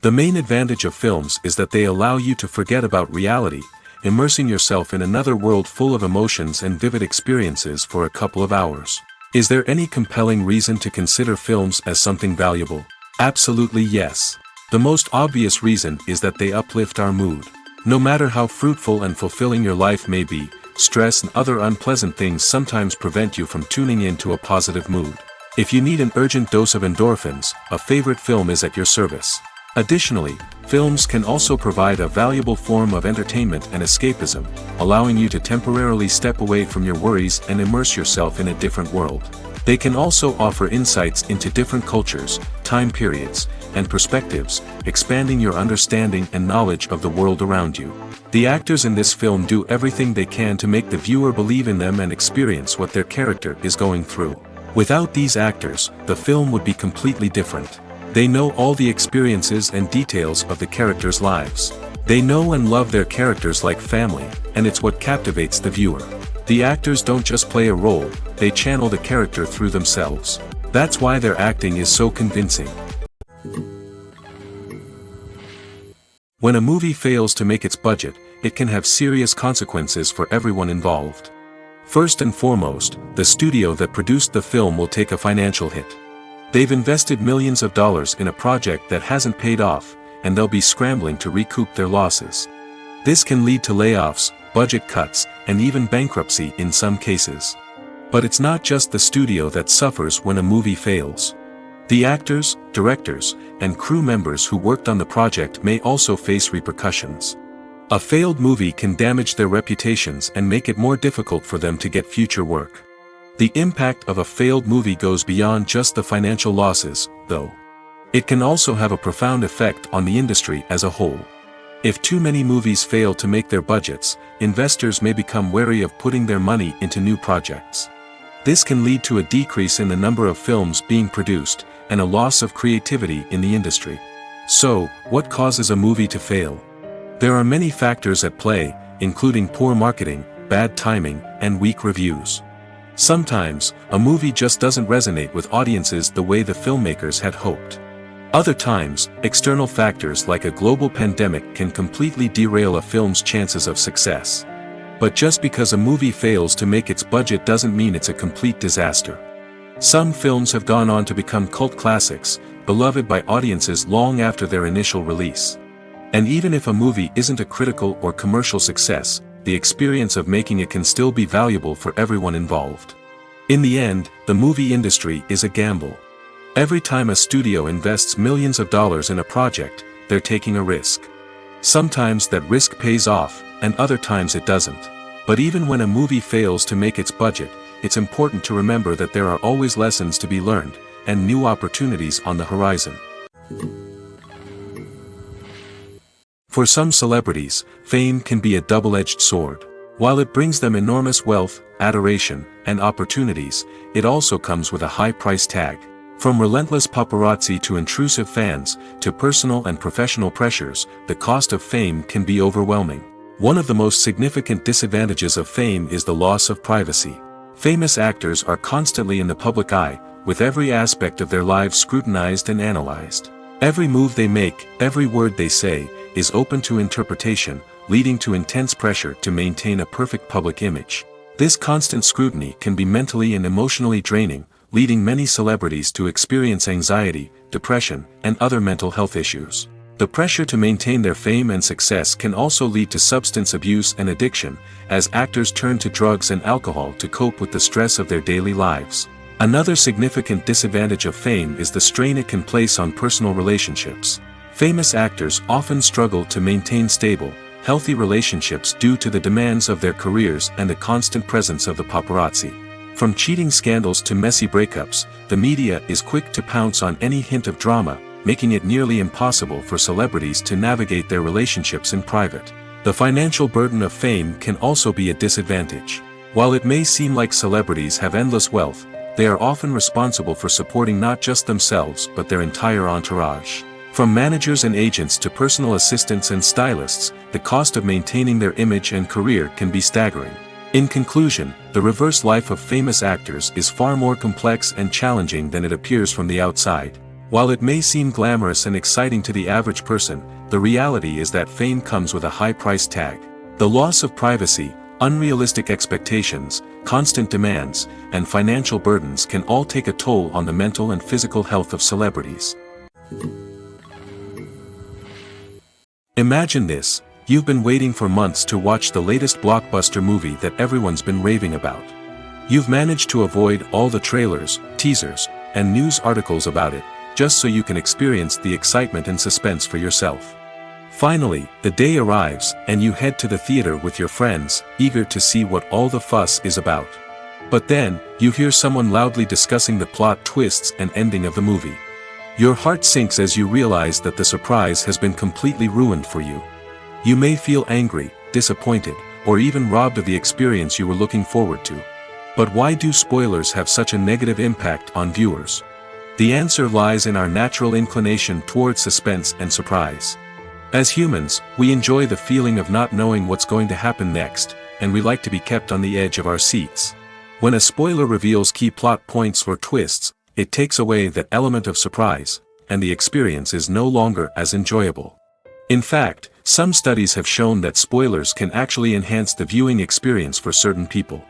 The main advantage of films is that they allow you to forget about reality, immersing yourself in another world full of emotions and vivid experiences for a couple of hours. Is there any compelling reason to consider films as something valuable? Absolutely yes. The most obvious reason is that they uplift our mood. No matter how fruitful and fulfilling your life may be, stress and other unpleasant things sometimes prevent you from tuning into a positive mood. If you need an urgent dose of endorphins, a favorite film is at your service. Additionally, films can also provide a valuable form of entertainment and escapism, allowing you to temporarily step away from your worries and immerse yourself in a different world. They can also offer insights into different cultures, time periods, and perspectives, expanding your understanding and knowledge of the world around you. The actors in this film do everything they can to make the viewer believe in them and experience what their character is going through. Without these actors, the film would be completely different. They know all the experiences and details of the characters' lives. They know and love their characters like family, and it's what captivates the viewer. The actors don't just play a role, they channel the character through themselves. That's why their acting is so convincing. When a movie fails to make its budget, it can have serious consequences for everyone involved. First and foremost, the studio that produced the film will take a financial hit. They've invested millions of dollars in a project that hasn't paid off, and they'll be scrambling to recoup their losses. This can lead to layoffs, budget cuts, and even bankruptcy in some cases. But it's not just the studio that suffers when a movie fails. The actors, directors, and crew members who worked on the project may also face repercussions. A failed movie can damage their reputations and make it more difficult for them to get future work. The impact of a failed movie goes beyond just the financial losses, though. It can also have a profound effect on the industry as a whole. If too many movies fail to make their budgets, investors may become wary of putting their money into new projects. This can lead to a decrease in the number of films being produced, and a loss of creativity in the industry. So, what causes a movie to fail? There are many factors at play, including poor marketing, bad timing, and weak reviews. Sometimes, a movie just doesn't resonate with audiences the way the filmmakers had hoped. Other times, external factors like a global pandemic can completely derail a film's chances of success. But just because a movie fails to make its budget doesn't mean it's a complete disaster. Some films have gone on to become cult classics, beloved by audiences long after their initial release. And even if a movie isn't a critical or commercial success, the experience of making it can still be valuable for everyone involved. In the end, the movie industry is a gamble. Every time a studio invests millions of dollars in a project, they're taking a risk. Sometimes that risk pays off, and other times it doesn't. But even when a movie fails to make its budget, it's important to remember that there are always lessons to be learned, and new opportunities on the horizon. For some celebrities, fame can be a double-edged sword. While it brings them enormous wealth, adoration, and opportunities, it also comes with a high price tag. From relentless paparazzi to intrusive fans, to personal and professional pressures, the cost of fame can be overwhelming. One of the most significant disadvantages of fame is the loss of privacy. Famous actors are constantly in the public eye, with every aspect of their lives scrutinized and analyzed. Every move they make, every word they say, is open to interpretation, leading to intense pressure to maintain a perfect public image. This constant scrutiny can be mentally and emotionally draining, leading many celebrities to experience anxiety, depression, and other mental health issues. The pressure to maintain their fame and success can also lead to substance abuse and addiction, as actors turn to drugs and alcohol to cope with the stress of their daily lives. Another significant disadvantage of fame is the strain it can place on personal relationships. Famous actors often struggle to maintain stable, healthy relationships due to the demands of their careers and the constant presence of the paparazzi. From cheating scandals to messy breakups, the media is quick to pounce on any hint of drama, making it nearly impossible for celebrities to navigate their relationships in private. The financial burden of fame can also be a disadvantage. While it may seem like celebrities have endless wealth, they are often responsible for supporting not just themselves but their entire entourage. From managers and agents to personal assistants and stylists, the cost of maintaining their image and career can be staggering. In conclusion, the reverse life of famous actors is far more complex and challenging than it appears from the outside. While it may seem glamorous and exciting to the average person, the reality is that fame comes with a high price tag. The loss of privacy, unrealistic expectations, constant demands, and financial burdens can all take a toll on the mental and physical health of celebrities. Imagine this: you've been waiting for months to watch the latest blockbuster movie that everyone's been raving about. You've managed to avoid all the trailers, teasers, and news articles about it, just so you can experience the excitement and suspense for yourself. Finally, the day arrives, and you head to the theater with your friends, eager to see what all the fuss is about. But then, you hear someone loudly discussing the plot twists and ending of the movie. Your heart sinks as you realize that the surprise has been completely ruined for you. You may feel angry, disappointed, or even robbed of the experience you were looking forward to. But why do spoilers have such a negative impact on viewers? The answer lies in our natural inclination towards suspense and surprise. As humans, we enjoy the feeling of not knowing what's going to happen next, and we like to be kept on the edge of our seats. When a spoiler reveals key plot points or twists, it takes away that element of surprise, and the experience is no longer as enjoyable. In fact, some studies have shown that spoilers can actually enhance the viewing experience for certain people.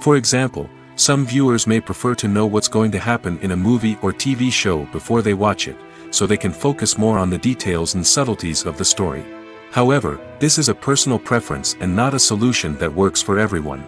For example, some viewers may prefer to know what's going to happen in a movie or TV show before they watch it, so they can focus more on the details and subtleties of the story. However, this is a personal preference and not a solution that works for everyone.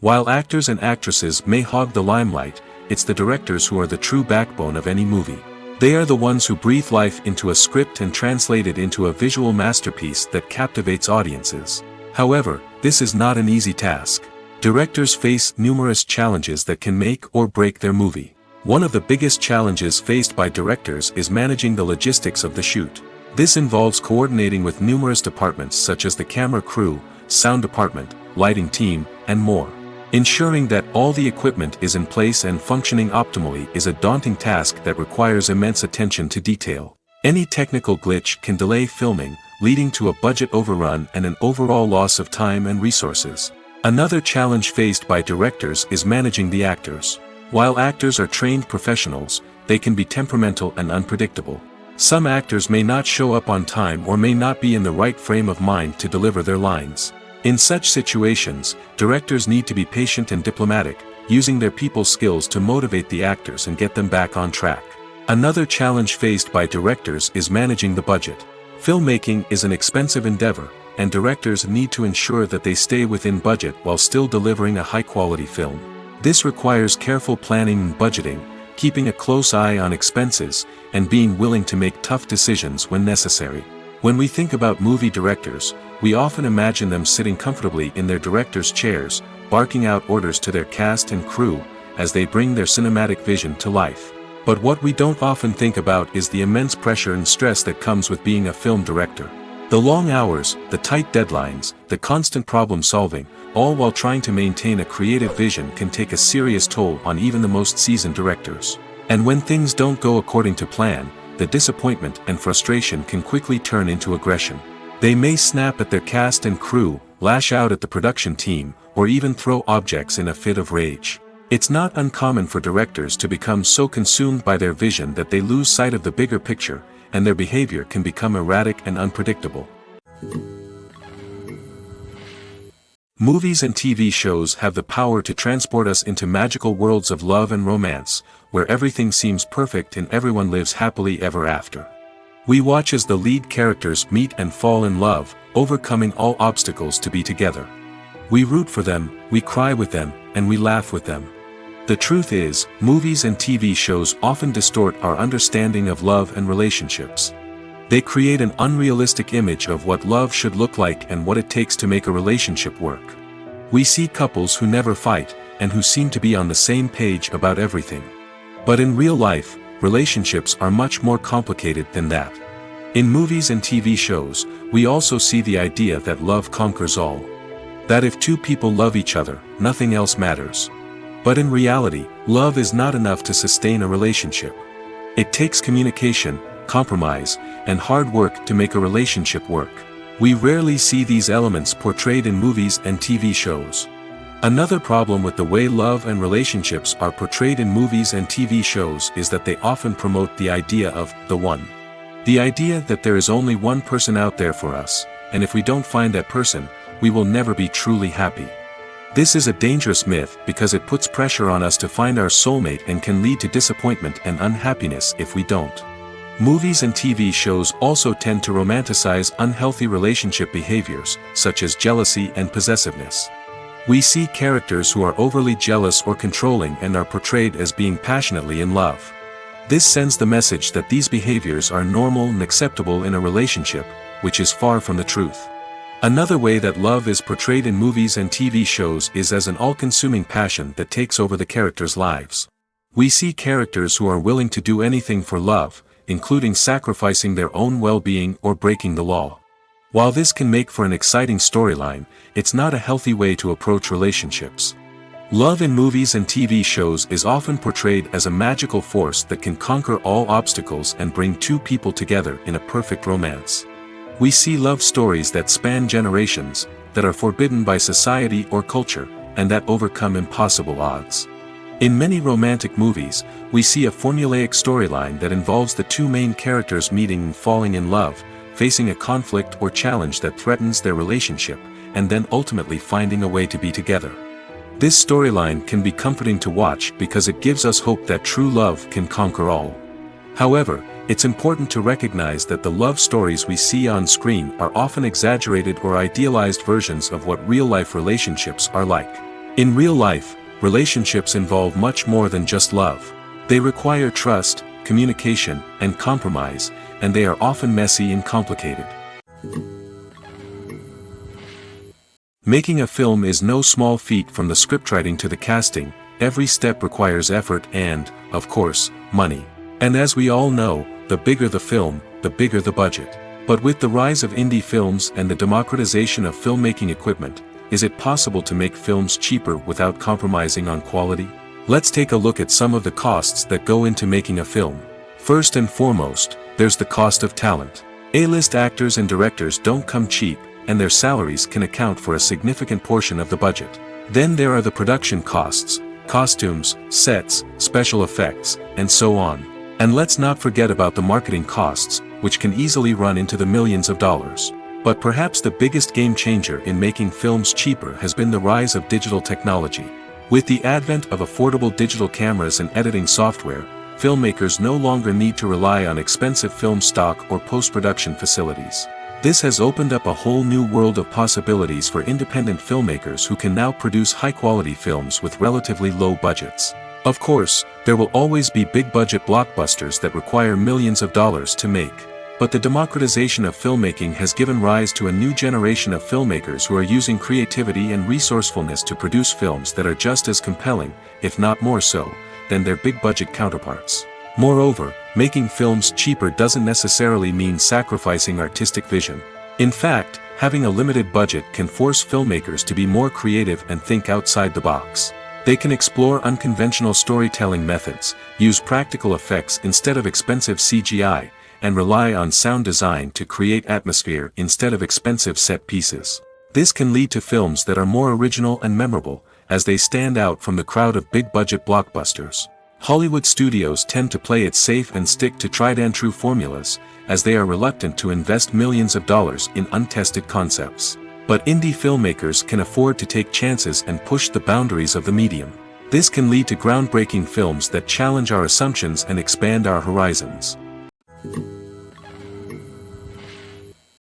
While actors and actresses may hog the limelight, it's the directors who are the true backbone of any movie. They are the ones who breathe life into a script and translate it into a visual masterpiece that captivates audiences. However, this is not an easy task. Directors face numerous challenges that can make or break their movie. One of the biggest challenges faced by directors is managing the logistics of the shoot. This involves coordinating with numerous departments such as the camera crew, sound department, lighting team, and more. Ensuring that all the equipment is in place and functioning optimally is a daunting task that requires immense attention to detail. Any technical glitch can delay filming, leading to a budget overrun and an overall loss of time and resources. Another challenge faced by directors is managing the actors. While actors are trained professionals, they can be temperamental and unpredictable. Some actors may not show up on time or may not be in the right frame of mind to deliver their lines. In such situations, directors need to be patient and diplomatic, using their people skills to motivate the actors and get them back on track. Another challenge faced by directors is managing the budget. Filmmaking is an expensive endeavor, and directors need to ensure that they stay within budget while still delivering a high-quality film. This requires careful planning and budgeting, keeping a close eye on expenses, and being willing to make tough decisions when necessary. When we think about movie directors, we often imagine them sitting comfortably in their director's chairs, barking out orders to their cast and crew, as they bring their cinematic vision to life. But what we don't often think about is the immense pressure and stress that comes with being a film director. The long hours, the tight deadlines, the constant problem solving, all while trying to maintain a creative vision can take a serious toll on even the most seasoned directors. And when things don't go according to plan, the disappointment and frustration can quickly turn into aggression. They may snap at their cast and crew, lash out at the production team, or even throw objects in a fit of rage. It's not uncommon for directors to become so consumed by their vision that they lose sight of the bigger picture, and their behavior can become erratic and unpredictable. Movies and TV shows have the power to transport us into magical worlds of love and romance, where everything seems perfect and everyone lives happily ever after. We watch as the lead characters meet and fall in love, overcoming all obstacles to be together. We root for them, we cry with them, and we laugh with them. The truth is, movies and TV shows often distort our understanding of love and relationships. They create an unrealistic image of what love should look like and what it takes to make a relationship work. We see couples who never fight, and who seem to be on the same page about everything. But in real life, relationships are much more complicated than that. In movies and TV shows, we also see the idea that love conquers all. That if two people love each other, nothing else matters. But in reality, love is not enough to sustain a relationship. It takes communication, compromise, and hard work to make a relationship work. We rarely see these elements portrayed in movies and TV shows. Another problem with the way love and relationships are portrayed in movies and TV shows is that they often promote the idea of the one. The idea that there is only one person out there for us, and if we don't find that person, we will never be truly happy. This is a dangerous myth because it puts pressure on us to find our soulmate and can lead to disappointment and unhappiness if we don't. Movies and TV shows also tend to romanticize unhealthy relationship behaviors, such as jealousy and possessiveness. We see characters who are overly jealous or controlling and are portrayed as being passionately in love. This sends the message that these behaviors are normal and acceptable in a relationship, which is far from the truth. Another way that love is portrayed in movies and TV shows is as an all-consuming passion that takes over the characters' lives. We see characters who are willing to do anything for love, including sacrificing their own well-being or breaking the law. While this can make for an exciting storyline, it's not a healthy way to approach relationships. Love in movies and TV shows is often portrayed as a magical force that can conquer all obstacles and bring two people together in a perfect romance. We see love stories that span generations, that are forbidden by society or culture, and that overcome impossible odds. In many romantic movies, we see a formulaic storyline that involves the two main characters meeting and falling in love, facing a conflict or challenge that threatens their relationship, and then ultimately finding a way to be together. This storyline can be comforting to watch because it gives us hope that true love can conquer all. However, it's important to recognize that the love stories we see on screen are often exaggerated or idealized versions of what real-life relationships are like. In real life, relationships involve much more than just love. They require trust, communication, and compromise, and they are often messy and complicated. Making a film is no small feat. From the scriptwriting to the casting, every step requires effort and, of course, money. And as we all know, the bigger the film, the bigger the budget. But with the rise of indie films and the democratization of filmmaking equipment, is it possible to make films cheaper without compromising on quality? Let's take a look at some of the costs that go into making a film. First and foremost, there's the cost of talent. A-list actors and directors don't come cheap, and their salaries can account for a significant portion of the budget. Then there are the production costs, costumes, sets, special effects, and so on. And let's not forget about the marketing costs, which can easily run into the millions of dollars. But perhaps the biggest game changer in making films cheaper has been the rise of digital technology. With the advent of affordable digital cameras and editing software, filmmakers no longer need to rely on expensive film stock or post-production facilities. This has opened up a whole new world of possibilities for independent filmmakers who can now produce high-quality films with relatively low budgets. Of course, there will always be big-budget blockbusters that require millions of dollars to make. But the democratization of filmmaking has given rise to a new generation of filmmakers who are using creativity and resourcefulness to produce films that are just as compelling, if not more so, than their big-budget counterparts. Moreover, making films cheaper doesn't necessarily mean sacrificing artistic vision. In fact, having a limited budget can force filmmakers to be more creative and think outside the box. They can explore unconventional storytelling methods, use practical effects instead of expensive CGI, and rely on sound design to create atmosphere instead of expensive set pieces. This can lead to films that are more original and memorable, as they stand out from the crowd of big-budget blockbusters. Hollywood studios tend to play it safe and stick to tried-and-true formulas, as they are reluctant to invest millions of dollars in untested concepts. But indie filmmakers can afford to take chances and push the boundaries of the medium. This can lead to groundbreaking films that challenge our assumptions and expand our horizons.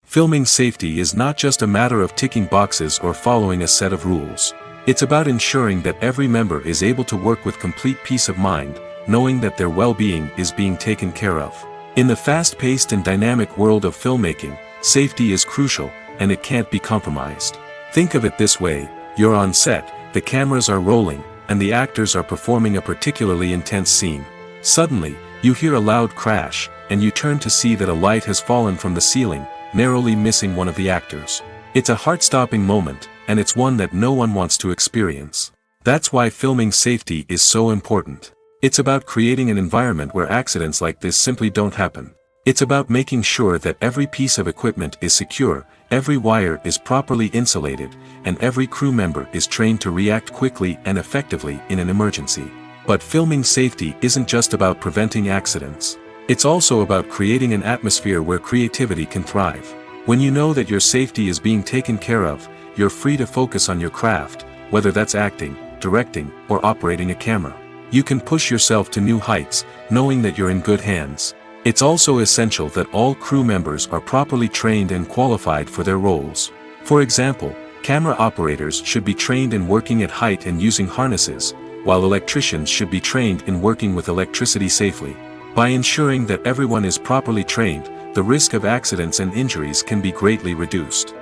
Filming safety is not just a matter of ticking boxes or following a set of rules. It's about ensuring that every member is able to work with complete peace of mind, knowing that their well-being is being taken care of. In the fast-paced and dynamic world of filmmaking, safety is crucial, and it can't be compromised. Think of it this way: you're on set, the cameras are rolling, and the actors are performing a particularly intense scene. Suddenly, you hear a loud crash, and you turn to see that a light has fallen from the ceiling, narrowly missing one of the actors. It's a heart-stopping moment, and it's one that no one wants to experience. That's why filming safety is so important. It's about creating an environment where accidents like this simply don't happen. It's about making sure that every piece of equipment is secure, every wire is properly insulated, and every crew member is trained to react quickly and effectively in an emergency. But filming safety isn't just about preventing accidents. It's also about creating an atmosphere where creativity can thrive. When you know that your safety is being taken care of, you're free to focus on your craft, whether that's acting, directing, or operating a camera. You can push yourself to new heights, knowing that you're in good hands. It's also essential that all crew members are properly trained and qualified for their roles. For example, camera operators should be trained in working at height and using harnesses, while electricians should be trained in working with electricity safely. By ensuring that everyone is properly trained, the risk of accidents and injuries can be greatly reduced.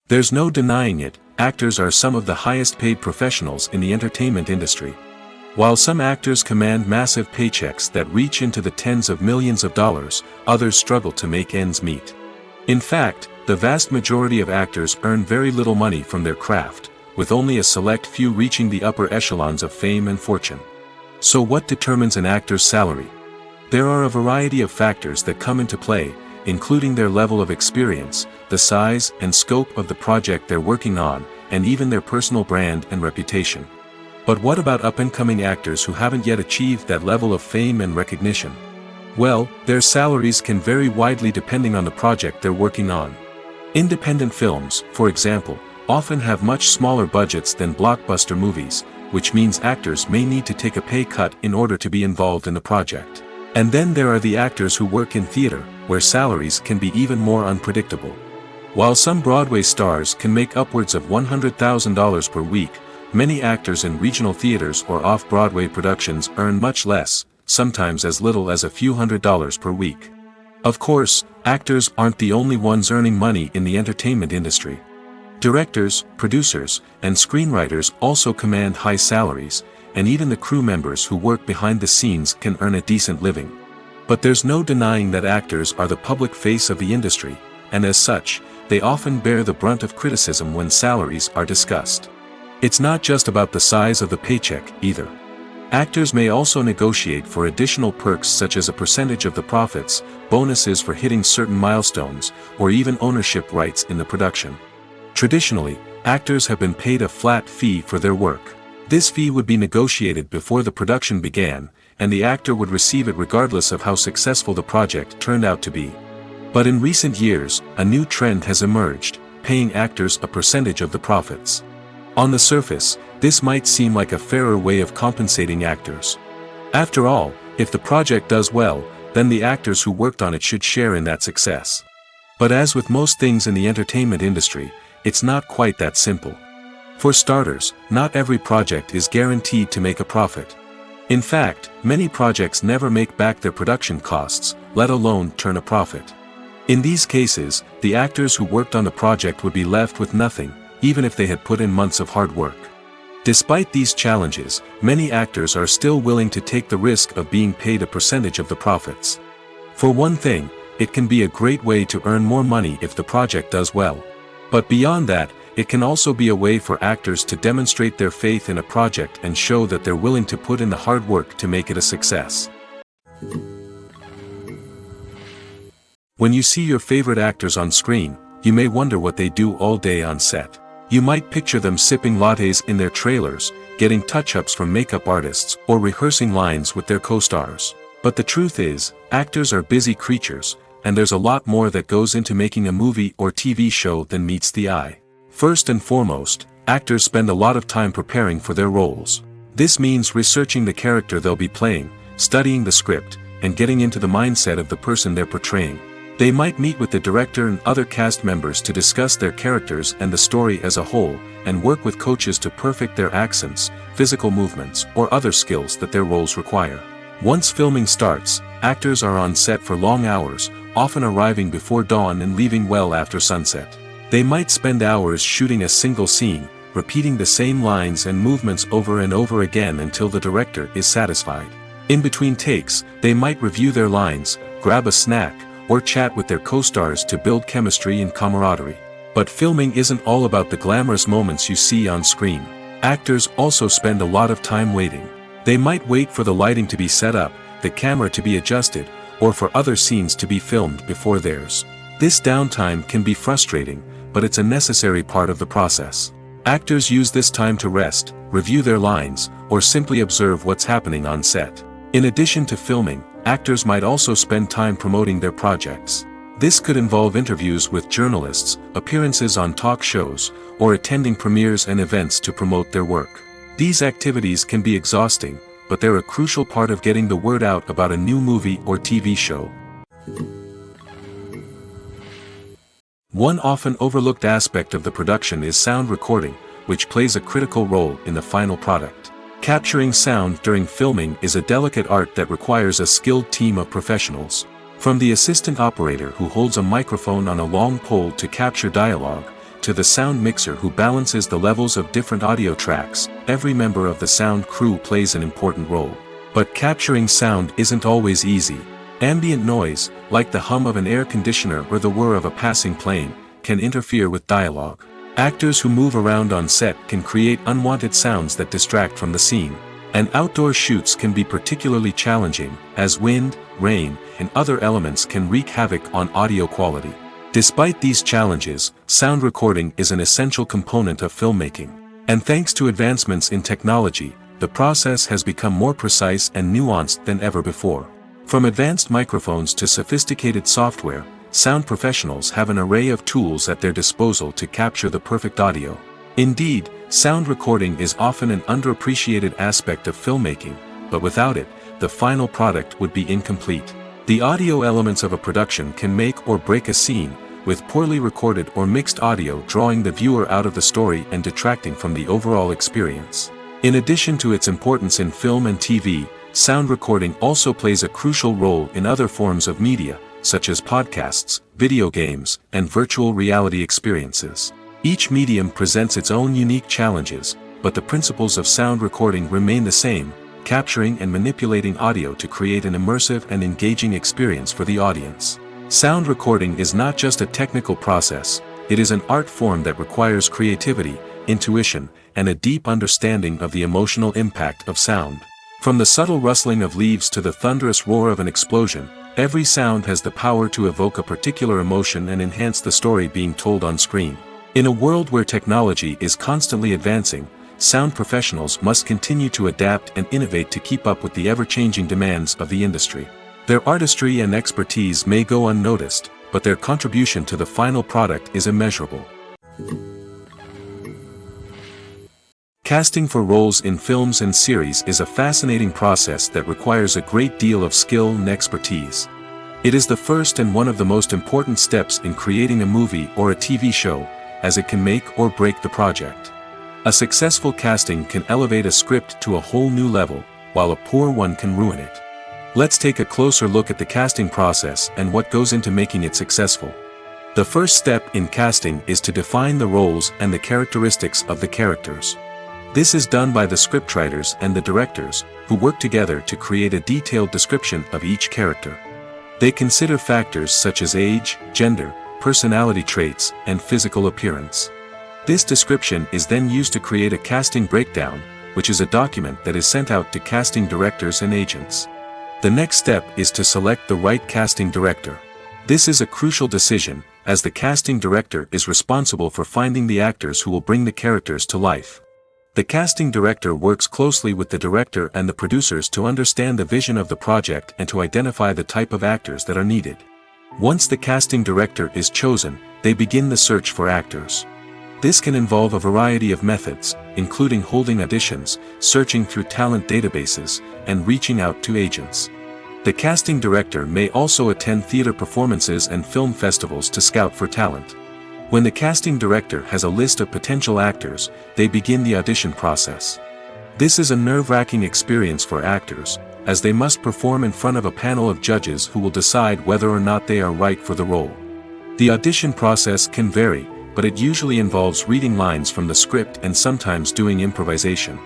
There's no denying it, actors are some of the highest paid professionals in the entertainment industry. While some actors command massive paychecks that reach into the tens of millions of dollars, others struggle to make ends meet. In fact, the vast majority of actors earn very little money from their craft, with only a select few reaching the upper echelons of fame and fortune. So what determines an actor's salary? There are a variety of factors that come into play, including their level of experience, the size and scope of the project they're working on, and even their personal brand and reputation. But what about up-and-coming actors who haven't yet achieved that level of fame and recognition? Well, their salaries can vary widely depending on the project they're working on. Independent films, for example, often have much smaller budgets than blockbuster movies, which means actors may need to take a pay cut in order to be involved in the project. And then there are the actors who work in theater, where salaries can be even more unpredictable. While some Broadway stars can make upwards of $100,000 per week, many actors in regional theaters or off-Broadway productions earn much less, sometimes as little as a few $100s per week. Of course, actors aren't the only ones earning money in the entertainment industry. Directors, producers, and screenwriters also command high salaries, and even the crew members who work behind the scenes can earn a decent living. But there's no denying that actors are the public face of the industry, and as such, they often bear the brunt of criticism when salaries are discussed. It's not just about the size of the paycheck, either. Actors may also negotiate for additional perks such as a percentage of the profits, bonuses for hitting certain milestones, or even ownership rights in the production. Traditionally, actors have been paid a flat fee for their work. This fee would be negotiated before the production began, and the actor would receive it regardless of how successful the project turned out to be. But in recent years, a new trend has emerged, paying actors a percentage of the profits. On the surface, this might seem like a fairer way of compensating actors. After all, if the project does well, then the actors who worked on it should share in that success. But as with most things in the entertainment industry, it's not quite that simple. For starters, not every project is guaranteed to make a profit. In fact, many projects never make back their production costs, let alone turn a profit. In these cases, the actors who worked on the project would be left with nothing, even if they had put in months of hard work. Despite these challenges, many actors are still willing to take the risk of being paid a percentage of the profits. For one thing, it can be a great way to earn more money if the project does well. But beyond that, it can also be a way for actors to demonstrate their faith in a project and show that they're willing to put in the hard work to make it a success. When you see your favorite actors on screen, you may wonder what they do all day on set. You might picture them sipping lattes in their trailers, getting touch-ups from makeup artists, or rehearsing lines with their co-stars. But the truth is, actors are busy creatures, and there's a lot more that goes into making a movie or TV show than meets the eye. First and foremost, actors spend a lot of time preparing for their roles. This means researching the character they'll be playing, studying the script, and getting into the mindset of the person they're portraying. They might meet with the director and other cast members to discuss their characters and the story as a whole, and work with coaches to perfect their accents, physical movements, or other skills that their roles require. Once filming starts, actors are on set for long hours, often arriving before dawn and leaving well after sunset. They might spend hours shooting a single scene, repeating the same lines and movements over and over again until the director is satisfied. In between takes, they might review their lines, grab a snack, or chat with their co-stars to build chemistry and camaraderie. But filming isn't all about the glamorous moments you see on screen. Actors also spend a lot of time waiting. They might wait for the lighting to be set up, the camera to be adjusted, or for other scenes to be filmed before theirs. This downtime can be frustrating, but it's a necessary part of the process. Actors use this time to rest, review their lines, or simply observe what's happening on set. In addition to filming, actors might also spend time promoting their projects. This could involve interviews with journalists, appearances on talk shows, or attending premieres and events to promote their work. These activities can be exhausting, but they're a crucial part of getting the word out about a new movie or TV show. One often overlooked aspect of the production is sound recording, which plays a critical role in the final product. Capturing sound during filming is a delicate art that requires a skilled team of professionals. From the assistant operator who holds a microphone on a long pole to capture dialogue, to the sound mixer who balances the levels of different audio tracks, every member of the sound crew plays an important role. But capturing sound isn't always easy. Ambient noise, like the hum of an air conditioner or the whir of a passing plane, can interfere with dialogue. Actors who move around on set can create unwanted sounds that distract from the scene. And outdoor shoots can be particularly challenging, as wind, rain, and other elements can wreak havoc on audio quality. Despite these challenges, sound recording is an essential component of filmmaking. And thanks to advancements in technology, the process has become more precise and nuanced than ever before. From advanced microphones to sophisticated software, sound professionals have an array of tools at their disposal to capture the perfect audio. Indeed, sound recording is often an underappreciated aspect of filmmaking, but without it, the final product would be incomplete. The audio elements of a production can make or break a scene, with poorly recorded or mixed audio drawing the viewer out of the story and detracting from the overall experience. In addition to its importance in film and TV, sound recording also plays a crucial role in other forms of media, such as podcasts, video games, and virtual reality experiences. Each medium presents its own unique challenges, but the principles of sound recording remain the same, capturing and manipulating audio to create an immersive and engaging experience for the audience. Sound recording is not just a technical process, it is an art form that requires creativity, intuition, and a deep understanding of the emotional impact of sound. From the subtle rustling of leaves to the thunderous roar of an explosion, every sound has the power to evoke a particular emotion and enhance the story being told on screen. In a world where technology is constantly advancing, sound professionals must continue to adapt and innovate to keep up with the ever-changing demands of the industry. Their artistry and expertise may go unnoticed, but their contribution to the final product is immeasurable. Casting for roles in films and series is a fascinating process that requires a great deal of skill and expertise. It is the first and one of the most important steps in creating a movie or a TV show, as it can make or break the project. A successful casting can elevate a script to a whole new level, while a poor one can ruin it. Let's take a closer look at the casting process and what goes into making it successful. The first step in casting is to define the roles and the characteristics of the characters. This is done by the scriptwriters and the directors, who work together to create a detailed description of each character. They consider factors such as age, gender, personality traits, and physical appearance. This description is then used to create a casting breakdown, which is a document that is sent out to casting directors and agents. The next step is to select the right casting director. This is a crucial decision, as the casting director is responsible for finding the actors who will bring the characters to life. The casting director works closely with the director and the producers to understand the vision of the project and to identify the type of actors that are needed. Once the casting director is chosen, they begin the search for actors. This can involve a variety of methods, including holding auditions, searching through talent databases, and reaching out to agents. The casting director may also attend theater performances and film festivals to scout for talent. When the casting director has a list of potential actors, they begin the audition process. This is a nerve-wracking experience for actors, as they must perform in front of a panel of judges who will decide whether or not they are right for the role. The audition process can vary, but it usually involves reading lines from the script and sometimes doing improvisation.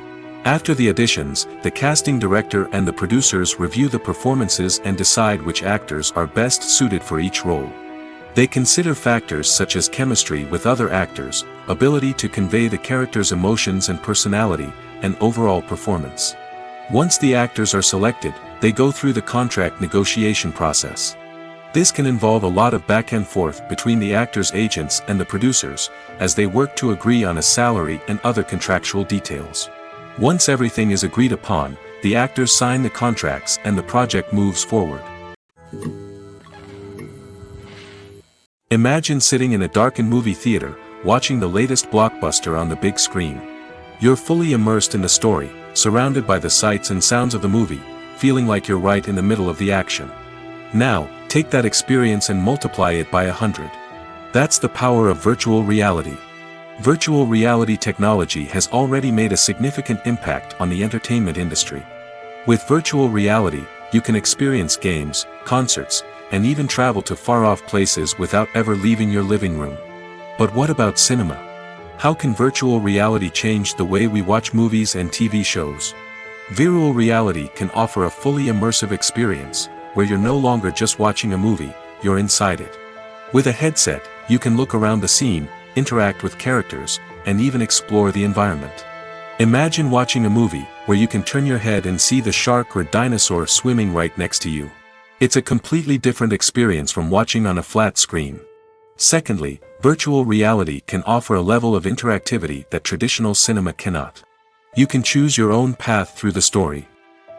After the auditions, the casting director and the producers review the performances and decide which actors are best suited for each role. They consider factors such as chemistry with other actors, ability to convey the character's emotions and personality, and overall performance. Once the actors are selected, they go through the contract negotiation process. This can involve a lot of back and forth between the actors' agents and the producers, as they work to agree on a salary and other contractual details. Once everything is agreed upon, the actors sign the contracts and the project moves forward. Imagine sitting in a darkened movie theater, watching the latest blockbuster on the big screen. You're fully immersed in the story, surrounded by the sights and sounds of the movie, feeling like you're right in the middle of the action. Now, take that experience and multiply it by 100. That's the power of virtual reality. Virtual reality technology has already made a significant impact on the entertainment industry. With virtual reality, you can experience games, concerts, and even travel to far-off places without ever leaving your living room. But what about cinema? How can virtual reality change the way we watch movies and TV shows? Virtual reality can offer a fully immersive experience, where you're no longer just watching a movie, you're inside it. With a headset, you can look around the scene, interact with characters, and even explore the environment. Imagine watching a movie, where you can turn your head and see the shark or dinosaur swimming right next to you. It's a completely different experience from watching on a flat screen. Secondly, virtual reality can offer a level of interactivity that traditional cinema cannot. You can choose your own path through the story.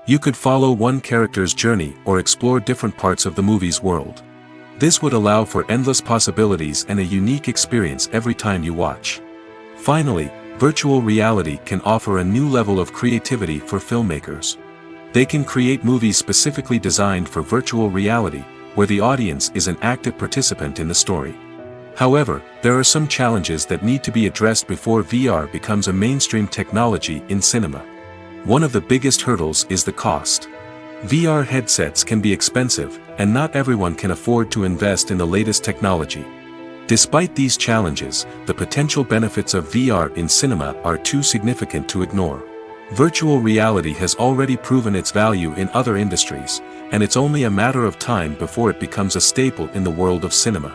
You could follow one character's journey or explore different parts of the movie's world. This would allow for endless possibilities and a unique experience every time you watch. Finally, virtual reality can offer a new level of creativity for filmmakers. They can create movies specifically designed for virtual reality, where the audience is an active participant in the story. However, there are some challenges that need to be addressed before VR becomes a mainstream technology in cinema. One of the biggest hurdles is the cost. VR headsets can be expensive, and not everyone can afford to invest in the latest technology. Despite these challenges, the potential benefits of VR in cinema are too significant to ignore. Virtual reality has already proven its value in other industries, and it's only a matter of time before it becomes a staple in the world of cinema.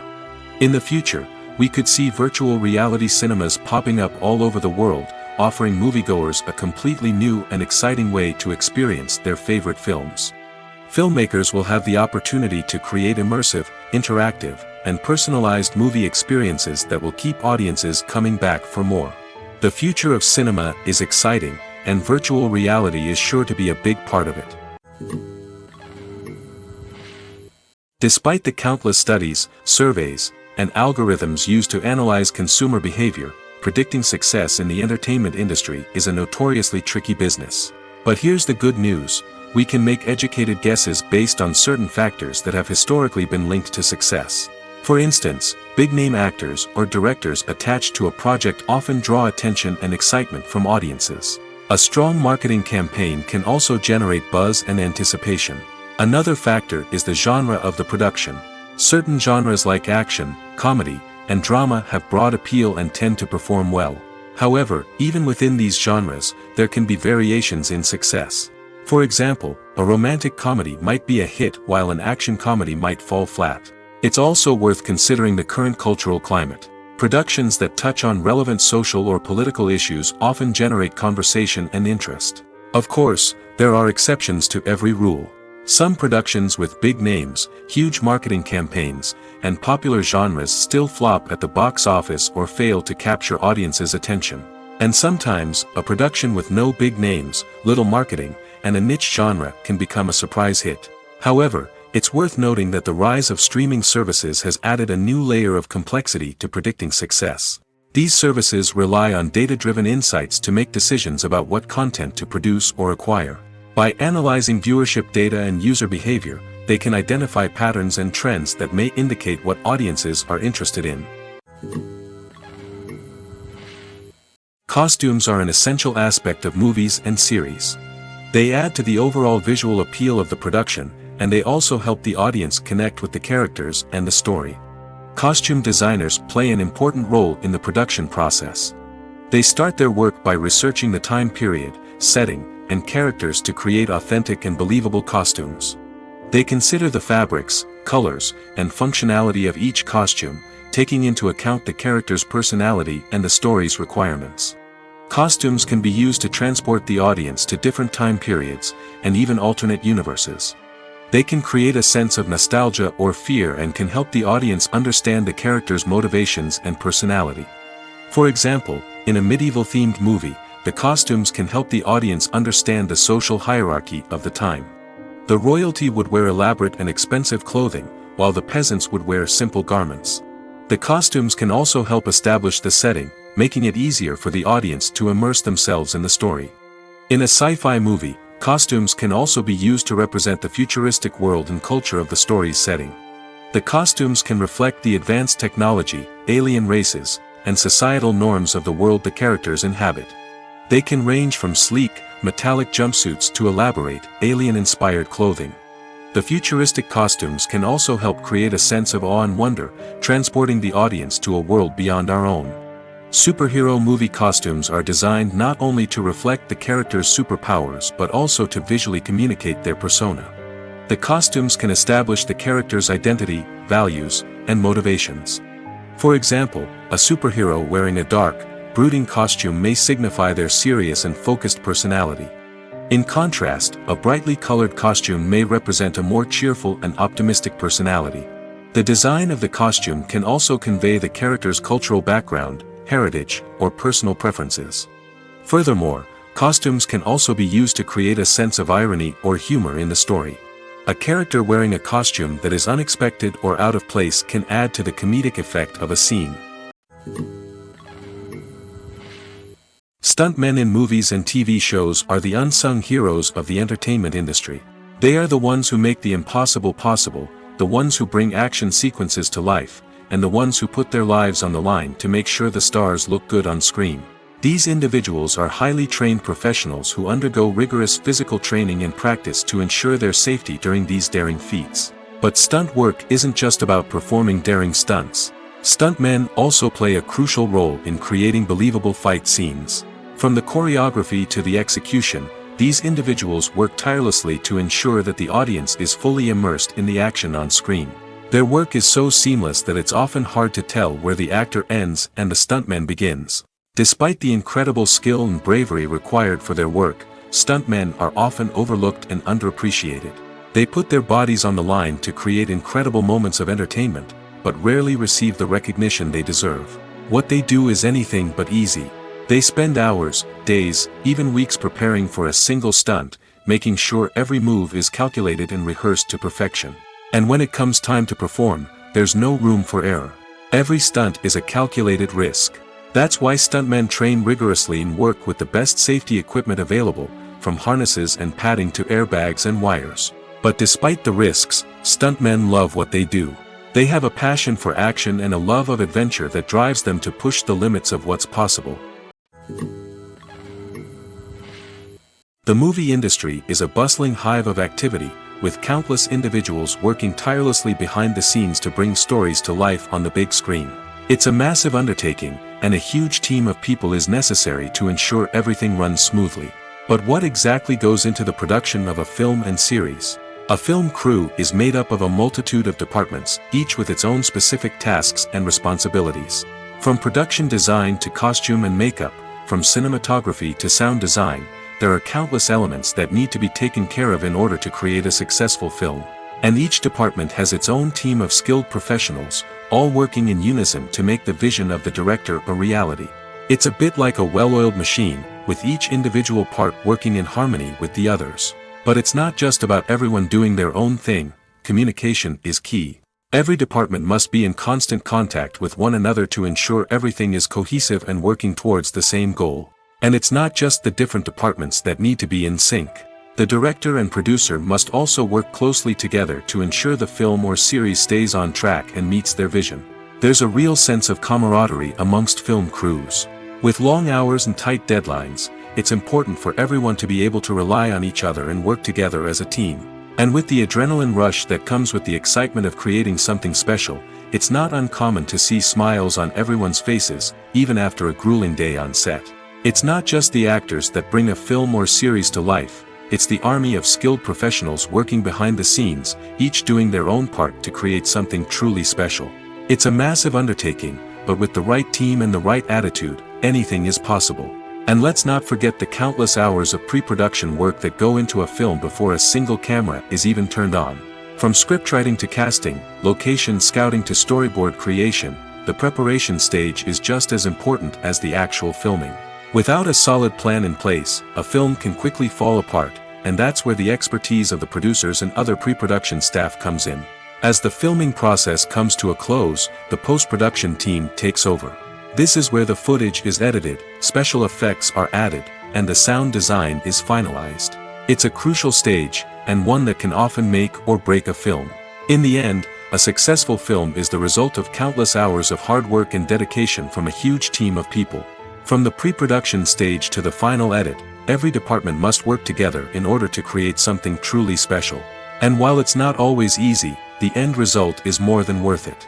In the future, we could see virtual reality cinemas popping up all over the world, offering moviegoers a completely new and exciting way to experience their favorite films. Filmmakers will have the opportunity to create immersive, interactive, and personalized movie experiences that will keep audiences coming back for more. The future of cinema is exciting, and virtual reality is sure to be a big part of it. Despite the countless studies, surveys, and algorithms used to analyze consumer behavior, predicting success in the entertainment industry is a notoriously tricky business. But here's the good news: we can make educated guesses based on certain factors that have historically been linked to success. For instance, big-name actors or directors attached to a project often draw attention and excitement from audiences. A strong marketing campaign can also generate buzz and anticipation. Another factor is the genre of the production. Certain genres like action, comedy, and drama have broad appeal and tend to perform well. However, even within these genres, there can be variations in success. For example, a romantic comedy might be a hit while an action comedy might fall flat. It's also worth considering the current cultural climate. Productions that touch on relevant social or political issues often generate conversation and interest. Of course, there are exceptions to every rule. Some productions with big names, huge marketing campaigns, and popular genres still flop at the box office or fail to capture audiences' attention. And sometimes, a production with no big names, little marketing, and a niche genre can become a surprise hit. However, it's worth noting that the rise of streaming services has added a new layer of complexity to predicting success. These services rely on data-driven insights to make decisions about what content to produce or acquire. By analyzing viewership data and user behavior, they can identify patterns and trends that may indicate what audiences are interested in. Costumes are an essential aspect of movies and series. They add to the overall visual appeal of the production, and they also help the audience connect with the characters and the story. Costume designers play an important role in the production process. They start their work by researching the time period, setting, and characters to create authentic and believable costumes. They consider the fabrics, colors, and functionality of each costume, taking into account the character's personality and the story's requirements. Costumes can be used to transport the audience to different time periods, and even alternate universes. They can create a sense of nostalgia or fear and can help the audience understand the character's motivations and personality. For example, in a medieval-themed movie, the costumes can help the audience understand the social hierarchy of the time. The royalty would wear elaborate and expensive clothing, while the peasants would wear simple garments. The costumes can also help establish the setting, making it easier for the audience to immerse themselves in the story. In a sci-fi movie, costumes can also be used to represent the futuristic world and culture of the story's setting. The costumes can reflect the advanced technology, alien races, and societal norms of the world the characters inhabit. They can range from sleek, metallic jumpsuits to elaborate, alien-inspired clothing. The futuristic costumes can also help create a sense of awe and wonder, transporting the audience to a world beyond our own. Superhero movie costumes are designed not only to reflect the character's superpowers but also to visually communicate their persona. The costumes can establish the character's identity, values, and motivations. For example, a superhero wearing a dark, brooding costume may signify their serious and focused personality. In contrast, a brightly colored costume may represent a more cheerful and optimistic personality. The design of the costume can also convey the character's cultural background, heritage, or personal preferences. Furthermore, costumes can also be used to create a sense of irony or humor in the story. A character wearing a costume that is unexpected or out of place can add to the comedic effect of a scene. Stuntmen in movies and TV shows are the unsung heroes of the entertainment industry. They are the ones who make the impossible possible, the ones who bring action sequences to life, and the ones who put their lives on the line to make sure the stars look good on screen. These individuals are highly trained professionals who undergo rigorous physical training and practice to ensure their safety during these daring feats. But stunt work isn't just about performing daring stunts. Stuntmen also play a crucial role in creating believable fight scenes. From the choreography to the execution, these individuals work tirelessly to ensure that the audience is fully immersed in the action on screen. Their work is so seamless that it's often hard to tell where the actor ends and the stuntman begins. Despite the incredible skill and bravery required for their work, stuntmen are often overlooked and underappreciated. They put their bodies on the line to create incredible moments of entertainment, but rarely receive the recognition they deserve. What they do is anything but easy. They spend hours, days, even weeks preparing for a single stunt, making sure every move is calculated and rehearsed to perfection. And when it comes time to perform, there's no room for error. Every stunt is a calculated risk. That's why stuntmen train rigorously and work with the best safety equipment available, from harnesses and padding to airbags and wires. But despite the risks, stuntmen love what they do. They have a passion for action and a love of adventure that drives them to push the limits of what's possible. The movie industry is a bustling hive of activity, with countless individuals working tirelessly behind the scenes to bring stories to life on the big screen. It's a massive undertaking, and a huge team of people is necessary to ensure everything runs smoothly. But what exactly goes into the production of a film and series? A film crew is made up of a multitude of departments, each with its own specific tasks and responsibilities. From production design to costume and makeup, from cinematography to sound design, there are countless elements that need to be taken care of in order to create a successful film. And each department has its own team of skilled professionals, all working in unison to make the vision of the director a reality. It's a bit like a well-oiled machine, with each individual part working in harmony with the others. But it's not just about everyone doing their own thing. Communication is key. Every department must be in constant contact with one another to ensure everything is cohesive and working towards the same goal. And it's not just the different departments that need to be in sync. The director and producer must also work closely together to ensure the film or series stays on track and meets their vision. There's a real sense of camaraderie amongst film crews. With long hours and tight deadlines, it's important for everyone to be able to rely on each other and work together as a team. And with the adrenaline rush that comes with the excitement of creating something special, it's not uncommon to see smiles on everyone's faces, even after a grueling day on set. It's not just the actors that bring a film or series to life, it's the army of skilled professionals working behind the scenes, each doing their own part to create something truly special. It's a massive undertaking, but with the right team and the right attitude, anything is possible. And let's not forget the countless hours of pre-production work that go into a film before a single camera is even turned on. From scriptwriting to casting, location scouting to storyboard creation, the preparation stage is just as important as the actual filming. Without a solid plan in place, a film can quickly fall apart, and that's where the expertise of the producers and other pre-production staff comes in. As the filming process comes to a close, the post-production team takes over. This is where the footage is edited, special effects are added, and the sound design is finalized. It's a crucial stage, and one that can often make or break a film. In the end, a successful film is the result of countless hours of hard work and dedication from a huge team of people. From the pre-production stage to the final edit, every department must work together in order to create something truly special. And while it's not always easy, the end result is more than worth it.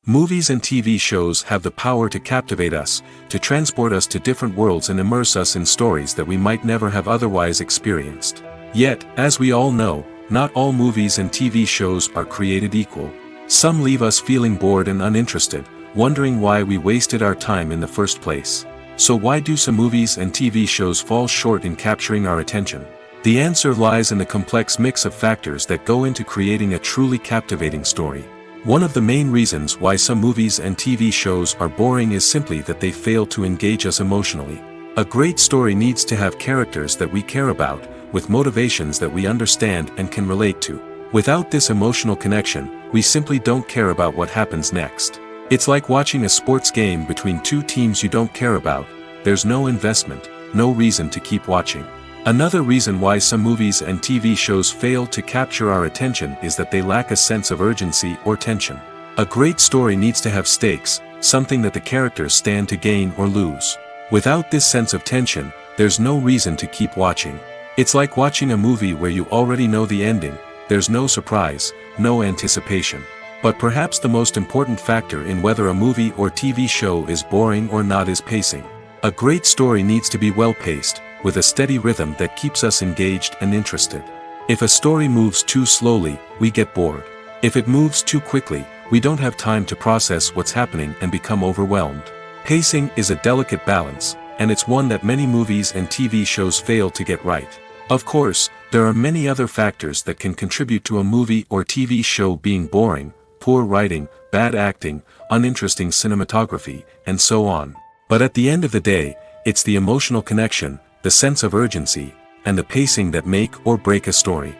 Movies and TV shows have the power to captivate us, to transport us to different worlds and immerse us in stories that we might never have otherwise experienced. Yet, as we all know, not all movies and TV shows are created equal. Some leave us feeling bored and uninterested, wondering why we wasted our time in the first place. So why do some movies and TV shows fall short in capturing our attention? The answer lies in the complex mix of factors that go into creating a truly captivating story. One of the main reasons why some movies and TV shows are boring is simply that they fail to engage us emotionally. A great story needs to have characters that we care about, with motivations that we understand and can relate to. Without this emotional connection, we simply don't care about what happens next. It's like watching a sports game between two teams you don't care about. There's no investment, no reason to keep watching. Another reason why some movies and TV shows fail to capture our attention is that they lack a sense of urgency or tension. A great story needs to have stakes, something that the characters stand to gain or lose. Without this sense of tension, there's no reason to keep watching. It's like watching a movie where you already know the ending, there's no surprise, no anticipation. But perhaps the most important factor in whether a movie or TV show is boring or not is pacing. A great story needs to be well-paced, with a steady rhythm that keeps us engaged and interested. If a story moves too slowly, we get bored. If it moves too quickly, we don't have time to process what's happening and become overwhelmed. Pacing is a delicate balance, and it's one that many movies and TV shows fail to get right. Of course, there are many other factors that can contribute to a movie or TV show being boring: poor writing, bad acting, uninteresting cinematography, and so on. But at the end of the day, it's the emotional connection, the sense of urgency, and the pacing that make or break a story.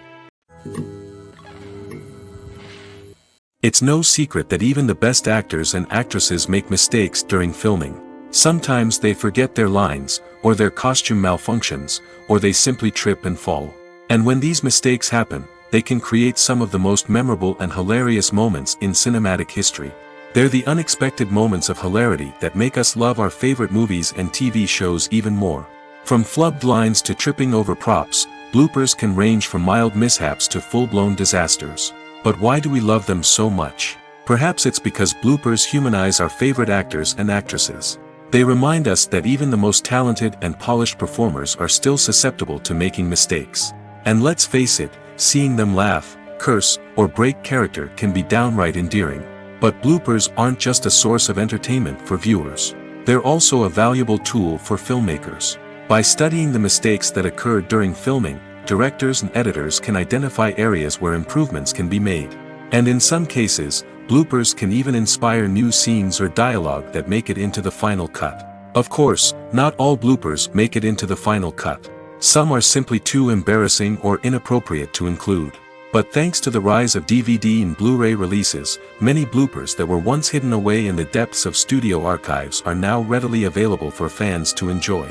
It's no secret that even the best actors and actresses make mistakes during filming. Sometimes they forget their lines, or their costume malfunctions, or they simply trip and fall. And when these mistakes happen, they can create some of the most memorable and hilarious moments in cinematic history. They're the unexpected moments of hilarity that make us love our favorite movies and TV shows even more. From flubbed lines to tripping over props, bloopers can range from mild mishaps to full-blown disasters. But why do we love them so much? Perhaps it's because bloopers humanize our favorite actors and actresses. They remind us that even the most talented and polished performers are still susceptible to making mistakes. And let's face it, seeing them laugh, curse, or break character can be downright endearing. But bloopers aren't just a source of entertainment for viewers. They're also a valuable tool for filmmakers. By studying the mistakes that occurred during filming, directors and editors can identify areas where improvements can be made. And in some cases, bloopers can even inspire new scenes or dialogue that make it into the final cut. Of course, not all bloopers make it into the final cut. Some are simply too embarrassing or inappropriate to include. But thanks to the rise of DVD and Blu-ray releases, many bloopers that were once hidden away in the depths of studio archives are now readily available for fans to enjoy.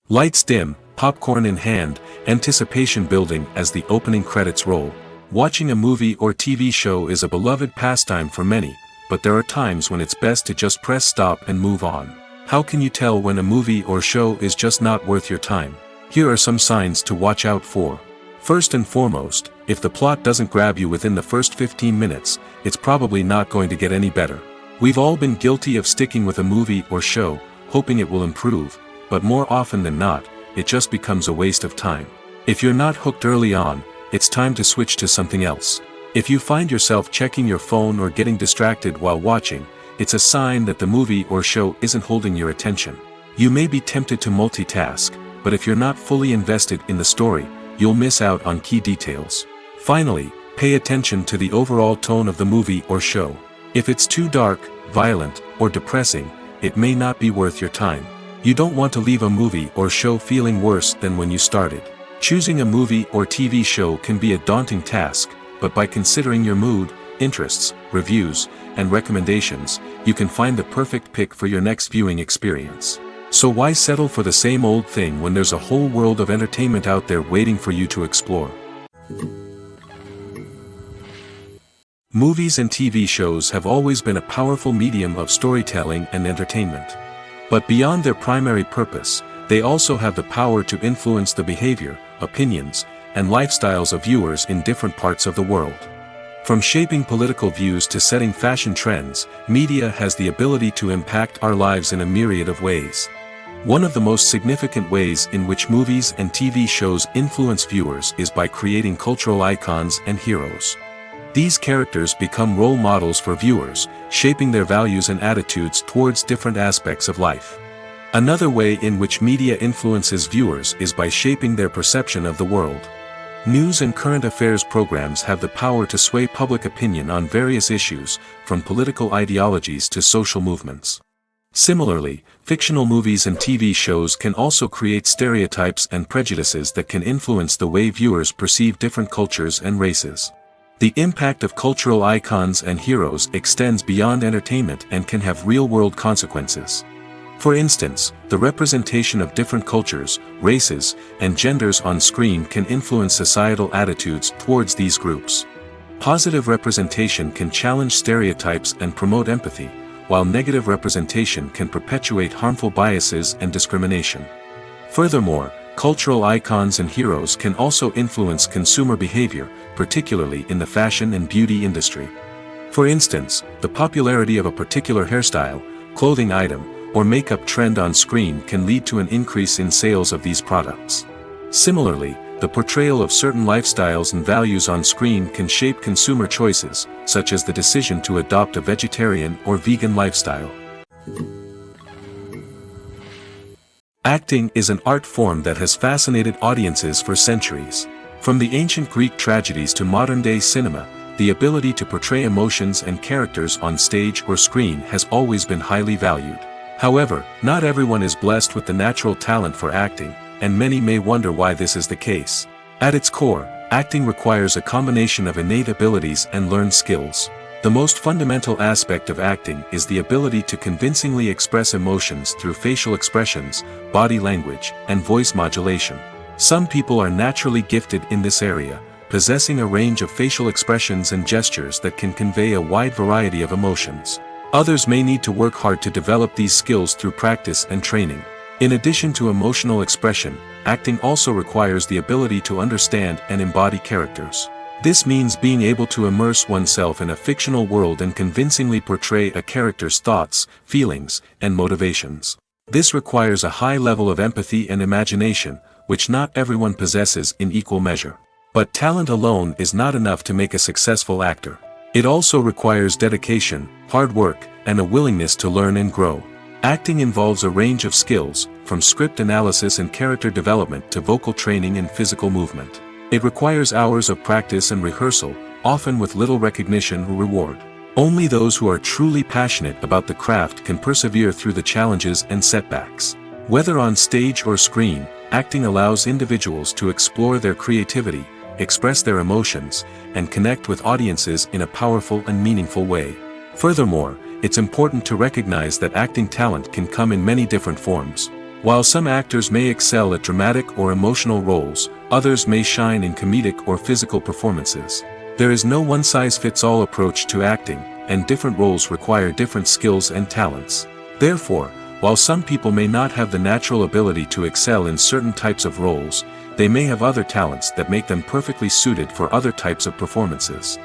Lights dim, popcorn in hand, anticipation building as the opening credits roll. Watching a movie or TV show is a beloved pastime for many, but there are times when it's best to just press stop and move on. How can you tell when a movie or show is just not worth your time? Here are some signs to watch out for. First and foremost, if the plot doesn't grab you within the first 15 minutes, it's probably not going to get any better. We've all been guilty of sticking with a movie or show, hoping it will improve, but more often than not, it just becomes a waste of time. If you're not hooked early on, it's time to switch to something else. If you find yourself checking your phone or getting distracted while watching, it's a sign that the movie or show isn't holding your attention. You may be tempted to multitask, but if you're not fully invested in the story, you'll miss out on key details. Finally, pay attention to the overall tone of the movie or show. If it's too dark, violent, or depressing, it may not be worth your time. You don't want to leave a movie or show feeling worse than when you started. Choosing a movie or TV show can be a daunting task, but by considering your mood, interests, reviews, and recommendations, you can find the perfect pick for your next viewing experience. So why settle for the same old thing when there's a whole world of entertainment out there waiting for you to explore? Movies and TV shows have always been a powerful medium of storytelling and entertainment. But beyond their primary purpose, they also have the power to influence the behavior, opinions, and lifestyles of viewers in different parts of the world. From shaping political views to setting fashion trends, media has the ability to impact our lives in a myriad of ways. One of the most significant ways in which movies and TV shows influence viewers is by creating cultural icons and heroes. These characters become role models for viewers, shaping their values and attitudes towards different aspects of life. Another way in which media influences viewers is by shaping their perception of the world. News and current affairs programs have the power to sway public opinion on various issues, from political ideologies to social movements. Similarly, fictional movies and TV shows can also create stereotypes and prejudices that can influence the way viewers perceive different cultures and races. The impact of cultural icons and heroes extends beyond entertainment and can have real-world consequences. For instance, the representation of different cultures, races, and genders on screen can influence societal attitudes towards these groups. Positive representation can challenge stereotypes and promote empathy, while negative representation can perpetuate harmful biases and discrimination. Furthermore, cultural icons and heroes can also influence consumer behavior, particularly in the fashion and beauty industry. For instance, the popularity of a particular hairstyle, clothing item, or makeup trend on screen can lead to an increase in sales of these products. Similarly, the portrayal of certain lifestyles and values on screen can shape consumer choices, such as the decision to adopt a vegetarian or vegan lifestyle. Acting is an art form that has fascinated audiences for centuries. From the ancient Greek tragedies to modern-day cinema, the ability to portray emotions and characters on stage or screen has always been highly valued. However, not everyone is blessed with the natural talent for acting, and many may wonder why this is the case. At its core, acting requires a combination of innate abilities and learned skills. The most fundamental aspect of acting is the ability to convincingly express emotions through facial expressions, body language, and voice modulation. Some people are naturally gifted in this area, possessing a range of facial expressions and gestures that can convey a wide variety of emotions. Others may need to work hard to develop these skills through practice and training. In addition to emotional expression, acting also requires the ability to understand and embody characters. This means being able to immerse oneself in a fictional world and convincingly portray a character's thoughts, feelings, and motivations. This requires a high level of empathy and imagination, which not everyone possesses in equal measure. But talent alone is not enough to make a successful actor. It also requires dedication, hard work, and a willingness to learn and grow. Acting involves a range of skills, from script analysis and character development to vocal training and physical movement. It requires hours of practice and rehearsal, often with little recognition or reward. Only those who are truly passionate about the craft can persevere through the challenges and setbacks. Whether on stage or screen, acting allows individuals to explore their creativity, express their emotions, and connect with audiences in a powerful and meaningful way. Furthermore, it's important to recognize that acting talent can come in many different forms. While some actors may excel at dramatic or emotional roles, others may shine in comedic or physical performances. There is no one-size-fits-all approach to acting, and different roles require different skills and talents. Therefore, while some people may not have the natural ability to excel in certain types of roles, they may have other talents that make them perfectly suited for other types of performances.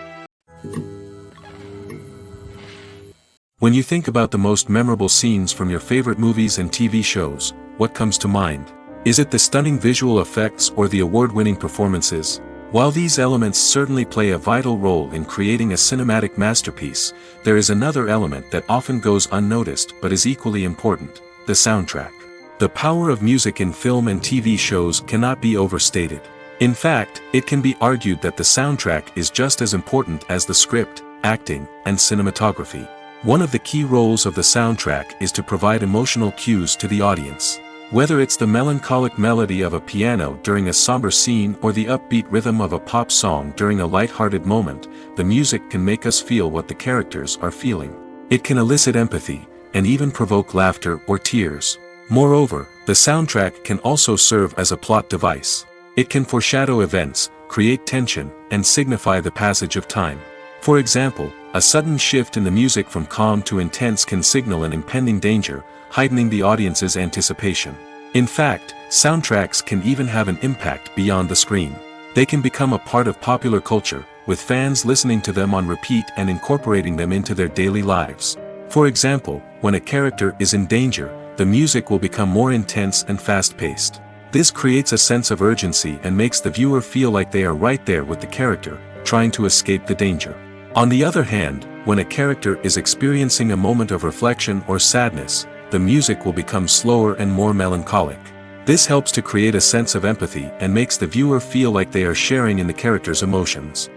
When you think about the most memorable scenes from your favorite movies and TV shows, what comes to mind? Is it the stunning visual effects or the award-winning performances? While these elements certainly play a vital role in creating a cinematic masterpiece, there is another element that often goes unnoticed but is equally important: the soundtrack. The power of music in film and TV shows cannot be overstated. In fact, it can be argued that the soundtrack is just as important as the script, acting, and cinematography. One of the key roles of the soundtrack is to provide emotional cues to the audience. Whether it's the melancholic melody of a piano during a somber scene or the upbeat rhythm of a pop song during a light-hearted moment, the music can make us feel what the characters are feeling. It can elicit empathy, and even provoke laughter or tears. Moreover, the soundtrack can also serve as a plot device. It can foreshadow events, create tension, and signify the passage of time. For example, a sudden shift in the music from calm to intense can signal an impending danger, heightening the audience's anticipation. In fact, soundtracks can even have an impact beyond the screen. They can become a part of popular culture, with fans listening to them on repeat and incorporating them into their daily lives. For example, when a character is in danger, the music will become more intense and fast-paced. This creates a sense of urgency and makes the viewer feel like they are right there with the character, trying to escape the danger. On the other hand, when a character is experiencing a moment of reflection or sadness, the music will become slower and more melancholic. This helps to create a sense of empathy and makes the viewer feel like they are sharing in the character's emotions.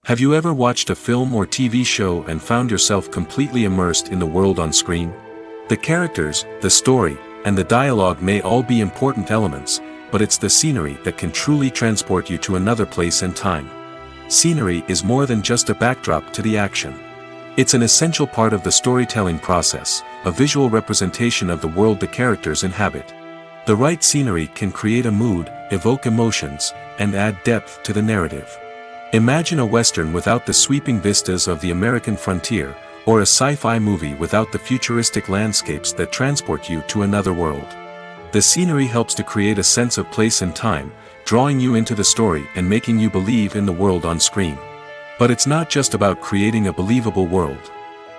Have you ever watched a film or TV show and found yourself completely immersed in the world on screen? The characters, the story, and the dialogue may all be important elements, but it's the scenery that can truly transport you to another place and time. Scenery is more than just a backdrop to the action. It's an essential part of the storytelling process, a visual representation of the world the characters inhabit. The right scenery can create a mood, evoke emotions, and add depth to the narrative. Imagine a Western without the sweeping vistas of the American frontier, or a sci-fi movie without the futuristic landscapes that transport you to another world. The scenery helps to create a sense of place and time, drawing you into the story and making you believe in the world on screen. But it's not just about creating a believable world.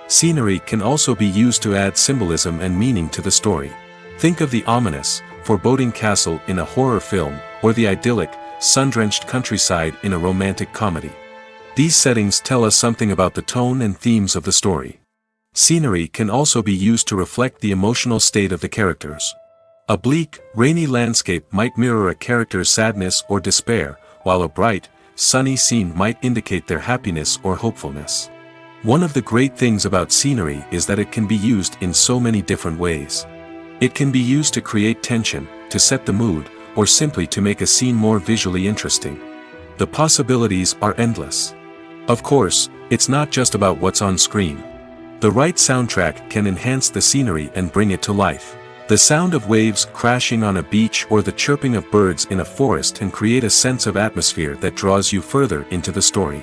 Scenery can also be used to add symbolism and meaning to the story. Think of the ominous, foreboding castle in a horror film, or the idyllic, sun-drenched countryside in a romantic comedy. These settings tell us something about the tone and themes of the story. Scenery can also be used to reflect the emotional state of the characters. A bleak, rainy landscape might mirror a character's sadness or despair, while a bright, sunny scene might indicate their happiness or hopefulness. One of the great things about scenery is that it can be used in so many different ways. It can be used to create tension, to set the mood, or simply to make a scene more visually interesting. The possibilities are endless. Of course, it's not just about what's on screen. The right soundtrack can enhance the scenery and bring it to life. The sound of waves crashing on a beach or the chirping of birds in a forest can create a sense of atmosphere that draws you further into the story.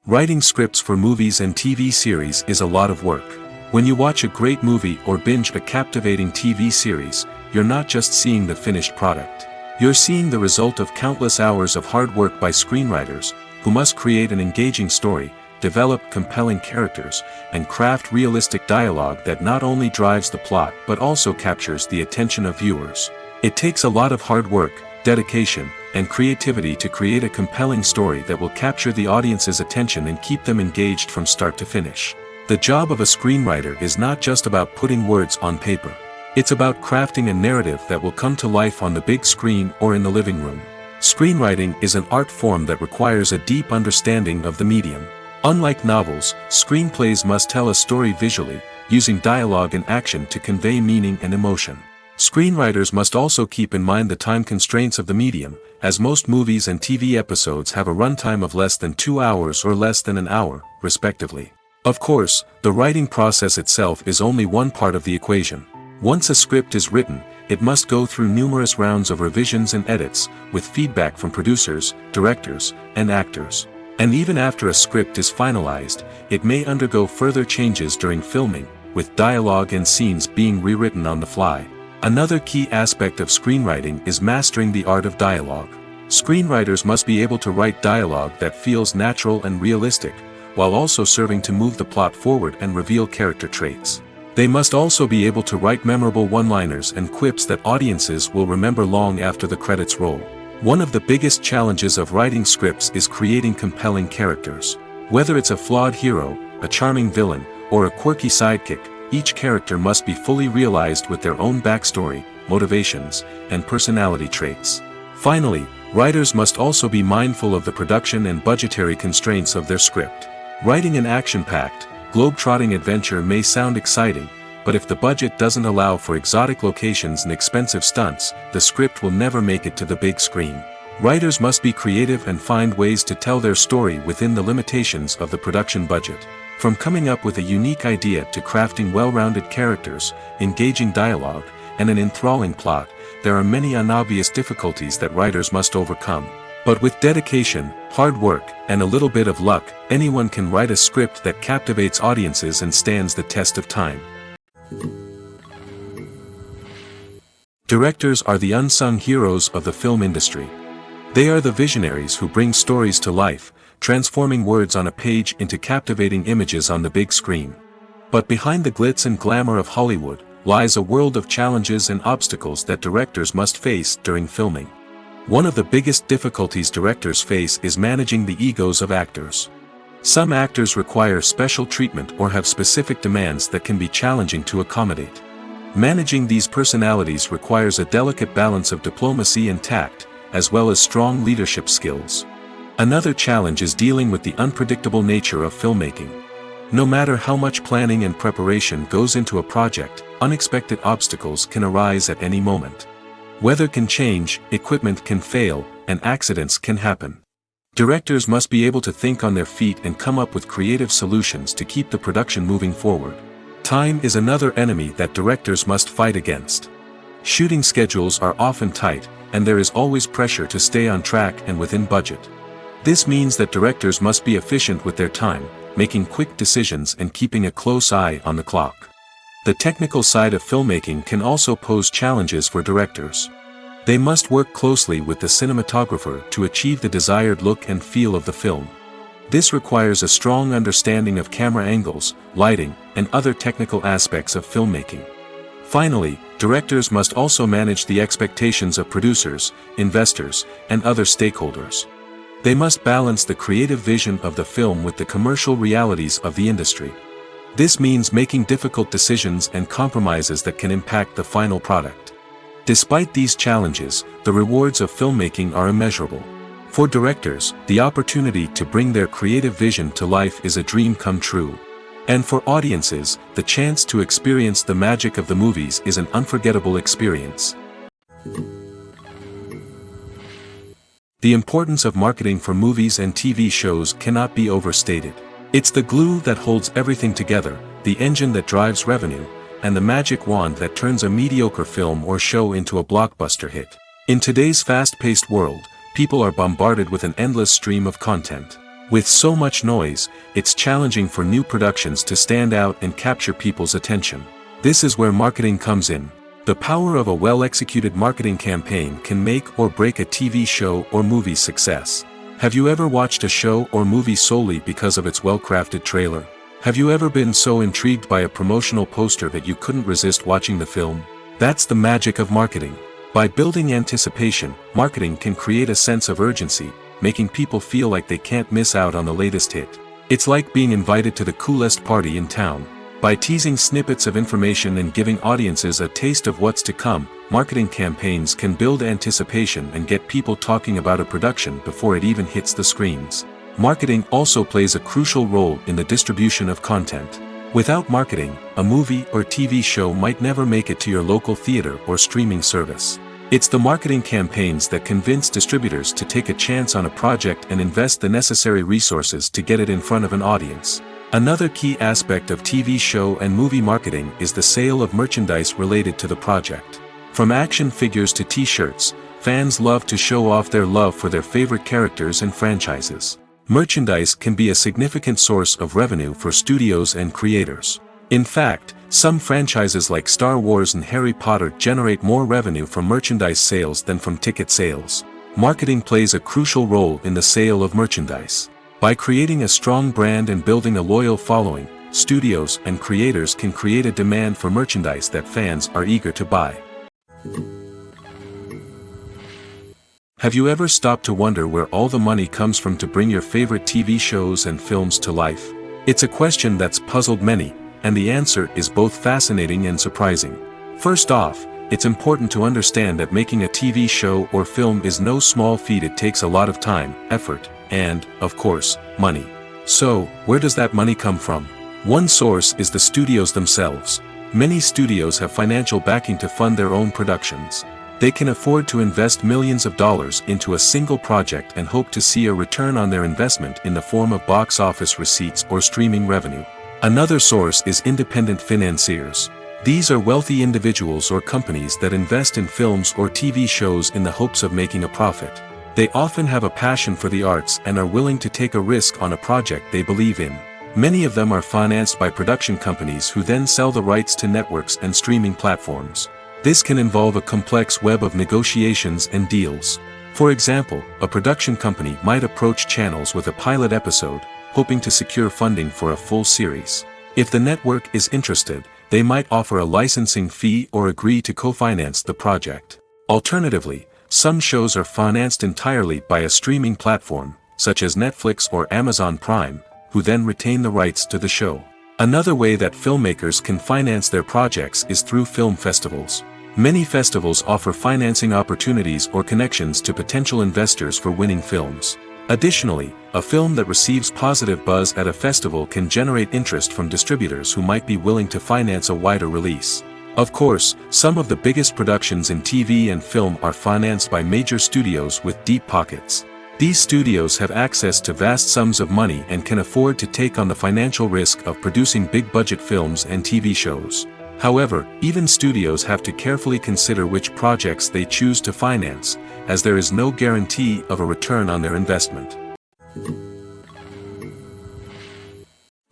Writing scripts for movies and TV series is a lot of work. When you watch a great movie or binge a captivating TV series, you're not just seeing the finished product. You're seeing the result of countless hours of hard work by screenwriters, who must create an engaging story, develop compelling characters, and craft realistic dialogue that not only drives the plot but also captures the attention of viewers. It takes a lot of hard work, dedication, and creativity to create a compelling story that will capture the audience's attention and keep them engaged from start to finish. The job of a screenwriter is not just about putting words on paper. It's about crafting a narrative that will come to life on the big screen or in the living room. Screenwriting is an art form that requires a deep understanding of the medium. Unlike novels, screenplays must tell a story visually, using dialogue and action to convey meaning and emotion. Screenwriters must also keep in mind the time constraints of the medium, as most movies and TV episodes have a runtime of less than 2 hours or less than an hour, respectively. Of course, the writing process itself is only one part of the equation. Once a script is written, it must go through numerous rounds of revisions and edits, with feedback from producers, directors, and actors. And even after a script is finalized, it may undergo further changes during filming, with dialogue and scenes being rewritten on the fly. Another key aspect of screenwriting is mastering the art of dialogue. Screenwriters must be able to write dialogue that feels natural and realistic, while also serving to move the plot forward and reveal character traits. They must also be able to write memorable one-liners and quips that audiences will remember long after the credits roll. One of the biggest challenges of writing scripts is creating compelling characters. Whether it's a flawed hero, a charming villain, or a quirky sidekick, each character must be fully realized with their own backstory, motivations, and personality traits. Finally, writers must also be mindful of the production and budgetary constraints of their script. Writing an action-packed, globe-trotting adventure may sound exciting, but if the budget doesn't allow for exotic locations and expensive stunts, the script will never make it to the big screen. Writers must be creative and find ways to tell their story within the limitations of the production budget. From coming up with a unique idea to crafting well-rounded characters, engaging dialogue, and an enthralling plot, there are many unobvious difficulties that writers must overcome. But with dedication, hard work, and a little bit of luck, anyone can write a script that captivates audiences and stands the test of time. Directors are the unsung heroes of the film industry. They are the visionaries who bring stories to life, transforming words on a page into captivating images on the big screen. But behind the glitz and glamour of Hollywood, lies a world of challenges and obstacles that directors must face during filming. One of the biggest difficulties directors face is managing the egos of actors. Some actors require special treatment or have specific demands that can be challenging to accommodate. Managing these personalities requires a delicate balance of diplomacy and tact, as well as strong leadership skills. Another challenge is dealing with the unpredictable nature of filmmaking. No matter how much planning and preparation goes into a project, unexpected obstacles can arise at any moment. Weather can change, equipment can fail, and accidents can happen. Directors must be able to think on their feet and come up with creative solutions to keep the production moving forward. Time is another enemy that directors must fight against. Shooting schedules are often tight, and there is always pressure to stay on track and within budget. This means that directors must be efficient with their time, making quick decisions and keeping a close eye on the clock. The technical side of filmmaking can also pose challenges for directors. They must work closely with the cinematographer to achieve the desired look and feel of the film. This requires a strong understanding of camera angles, lighting, and other technical aspects of filmmaking. Finally, directors must also manage the expectations of producers, investors, and other stakeholders. They must balance the creative vision of the film with the commercial realities of the industry. This means making difficult decisions and compromises that can impact the final product. Despite these challenges, the rewards of filmmaking are immeasurable. For directors, the opportunity to bring their creative vision to life is a dream come true. And for audiences, the chance to experience the magic of the movies is an unforgettable experience. The importance of marketing for movies and TV shows cannot be overstated. It's the glue that holds everything together, the engine that drives revenue, and the magic wand that turns a mediocre film or show into a blockbuster hit. In today's fast-paced world, people are bombarded with an endless stream of content. With so much noise, it's challenging for new productions to stand out and capture people's attention. This is where marketing comes in. The power of a well-executed marketing campaign can make or break a TV show or movie's success. Have you ever watched a show or movie solely because of its well-crafted trailer? Have you ever been so intrigued by a promotional poster that you couldn't resist watching the film? That's the magic of marketing. By building anticipation, marketing can create a sense of urgency, making people feel like they can't miss out on the latest hit. It's like being invited to the coolest party in town. By teasing snippets of information and giving audiences a taste of what's to come, marketing campaigns can build anticipation and get people talking about a production before it even hits the screens. Marketing also plays a crucial role in the distribution of content. Without marketing, a movie or TV show might never make it to your local theater or streaming service. It's the marketing campaigns that convince distributors to take a chance on a project and invest the necessary resources to get it in front of an audience. Another key aspect of TV show and movie marketing is the sale of merchandise related to the project. From action figures to t-shirts, fans love to show off their love for their favorite characters and franchises. Merchandise can be a significant source of revenue for studios and creators. In fact, some franchises like Star Wars and Harry Potter generate more revenue from merchandise sales than from ticket sales. Marketing plays a crucial role in the sale of merchandise. By creating a strong brand and building a loyal following, studios and creators can create a demand for merchandise that fans are eager to buy. Have you ever stopped to wonder where all the money comes from to bring your favorite TV shows and films to life? It's a question that's puzzled many, and the answer is both fascinating and surprising. First off, it's important to understand that making a TV show or film is no small feat. It takes a lot of time, effort, and, of course, money. So, where does that money come from? One source is the studios themselves. Many studios have financial backing to fund their own productions. They can afford to invest millions of dollars into a single project and hope to see a return on their investment in the form of box office receipts or streaming revenue. Another source is independent financiers. These are wealthy individuals or companies that invest in films or TV shows in the hopes of making a profit. They often have a passion for the arts and are willing to take a risk on a project they believe in. Many of them are financed by production companies who then sell the rights to networks and streaming platforms. This can involve a complex web of negotiations and deals. For example, a production company might approach channels with a pilot episode, hoping to secure funding for a full series. If the network is interested, they might offer a licensing fee or agree to co-finance the project. Alternatively, some shows are financed entirely by a streaming platform, such as Netflix or Amazon Prime, who then retain the rights to the show. Another way that filmmakers can finance their projects is through film festivals. Many festivals offer financing opportunities or connections to potential investors for winning films. Additionally, a film that receives positive buzz at a festival can generate interest from distributors who might be willing to finance a wider release. Of course, some of the biggest productions in TV and film are financed by major studios with deep pockets. These studios have access to vast sums of money and can afford to take on the financial risk of producing big-budget films and TV shows. However, even studios have to carefully consider which projects they choose to finance, as there is no guarantee of a return on their investment.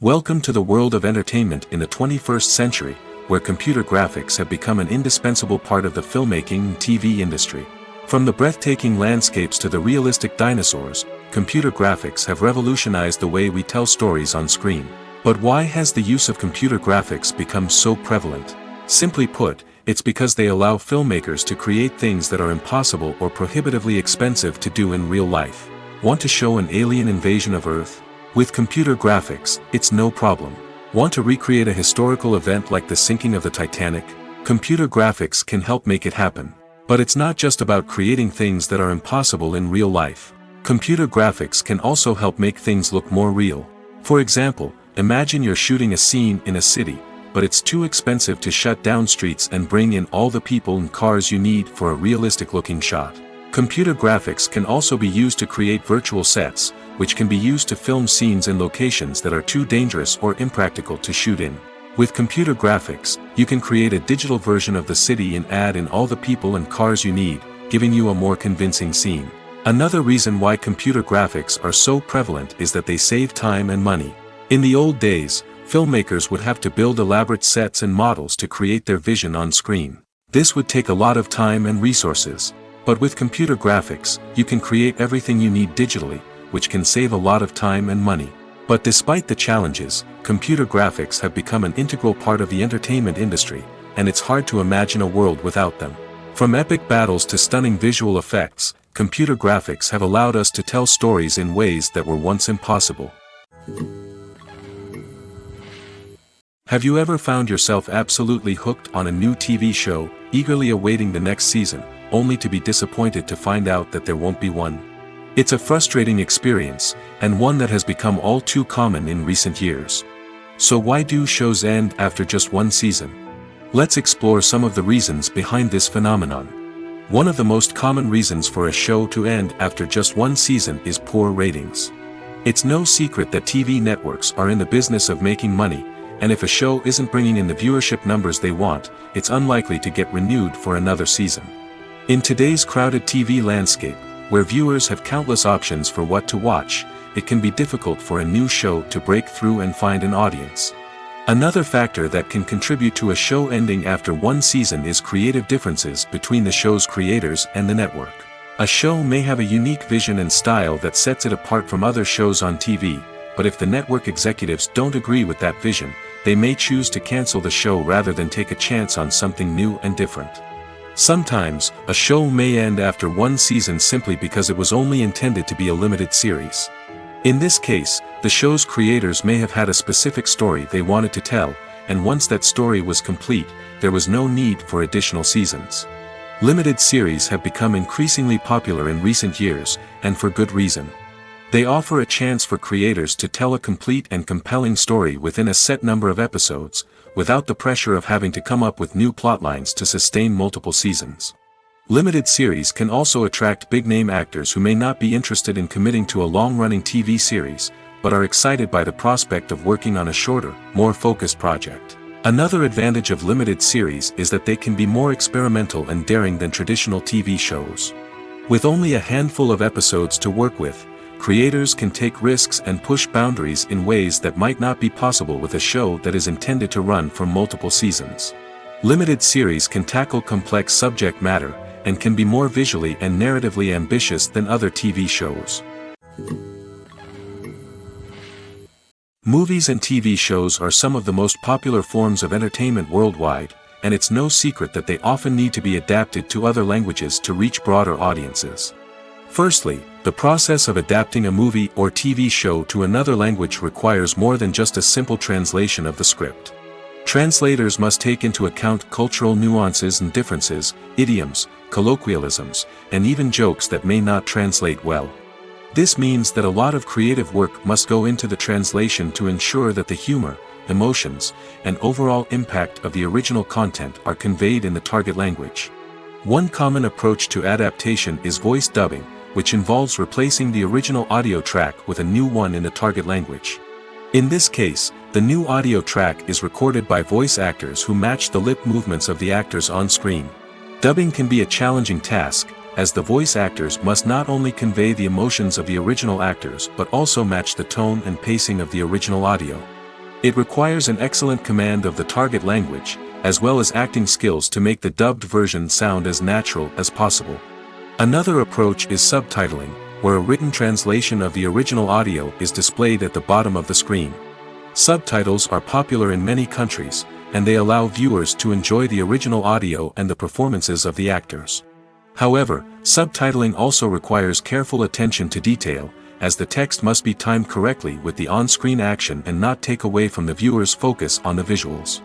Welcome to the world of entertainment in the 21st century, where computer graphics have become an indispensable part of the filmmaking and TV industry. From the breathtaking landscapes to the realistic dinosaurs, computer graphics have revolutionized the way we tell stories on screen. But why has the use of computer graphics become so prevalent? Simply put, it's because they allow filmmakers to create things that are impossible or prohibitively expensive to do in real life. Want to show an alien invasion of Earth? With computer graphics, it's no problem. Want to recreate a historical event like the sinking of the Titanic? Computer graphics can help make it happen. But it's not just about creating things that are impossible in real life. Computer graphics can also help make things look more real. For example, imagine you're shooting a scene in a city, but it's too expensive to shut down streets and bring in all the people and cars you need for a realistic-looking shot. Computer graphics can also be used to create virtual sets, which can be used to film scenes in locations that are too dangerous or impractical to shoot in. With computer graphics, you can create a digital version of the city and add in all the people and cars you need, giving you a more convincing scene. Another reason why computer graphics are so prevalent is that they save time and money. In the old days, filmmakers would have to build elaborate sets and models to create their vision on screen. This would take a lot of time and resources. But with computer graphics, you can create everything you need digitally, which can save a lot of time and money. But despite the challenges, computer graphics have become an integral part of the entertainment industry, and it's hard to imagine a world without them. From epic battles to stunning visual effects, computer graphics have allowed us to tell stories in ways that were once impossible. Have you ever found yourself absolutely hooked on a new TV show, eagerly awaiting the next season, only to be disappointed to find out that there won't be one? It's a frustrating experience, and one that has become all too common in recent years. So why do shows end after just one season? Let's explore some of the reasons behind this phenomenon. One of the most common reasons for a show to end after just one season is poor ratings. It's no secret that TV networks are in the business of making money, and if a show isn't bringing in the viewership numbers they want, it's unlikely to get renewed for another season. In today's crowded TV landscape, where viewers have countless options for what to watch, it can be difficult for a new show to break through and find an audience. Another factor that can contribute to a show ending after one season is creative differences between the show's creators and the network. A show may have a unique vision and style that sets it apart from other shows on TV, but if the network executives don't agree with that vision, they may choose to cancel the show rather than take a chance on something new and different. Sometimes, a show may end after one season simply because it was only intended to be a limited series. In this case, the show's creators may have had a specific story they wanted to tell, and once that story was complete, there was no need for additional seasons. Limited series have become increasingly popular in recent years, and for good reason. They offer a chance for creators to tell a complete and compelling story within a set number of episodes, without the pressure of having to come up with new plotlines to sustain multiple seasons. Limited series can also attract big-name actors who may not be interested in committing to a long-running TV series, but are excited by the prospect of working on a shorter, more focused project. Another advantage of limited series is that they can be more experimental and daring than traditional TV shows. With only a handful of episodes to work with, creators can take risks and push boundaries in ways that might not be possible with a show that is intended to run for multiple seasons. Limited series can tackle complex subject matter, and can be more visually and narratively ambitious than other TV shows. Movies and TV shows are some of the most popular forms of entertainment worldwide, and it's no secret that they often need to be adapted to other languages to reach broader audiences. Firstly, the process of adapting a movie or TV show to another language requires more than just a simple translation of the script. Translators must take into account cultural nuances and differences, idioms, colloquialisms, and even jokes that may not translate well. This means that a lot of creative work must go into the translation to ensure that the humor, emotions, and overall impact of the original content are conveyed in the target language. One common approach to adaptation is voice dubbing, which involves replacing the original audio track with a new one in the target language. In this case, the new audio track is recorded by voice actors who match the lip movements of the actors on screen. Dubbing can be a challenging task, as the voice actors must not only convey the emotions of the original actors but also match the tone and pacing of the original audio. It requires an excellent command of the target language, as well as acting skills to make the dubbed version sound as natural as possible. Another approach is subtitling, where a written translation of the original audio is displayed at the bottom of the screen. Subtitles are popular in many countries, and they allow viewers to enjoy the original audio and the performances of the actors. However, subtitling also requires careful attention to detail, as the text must be timed correctly with the on-screen action and not take away from the viewer's focus on the visuals.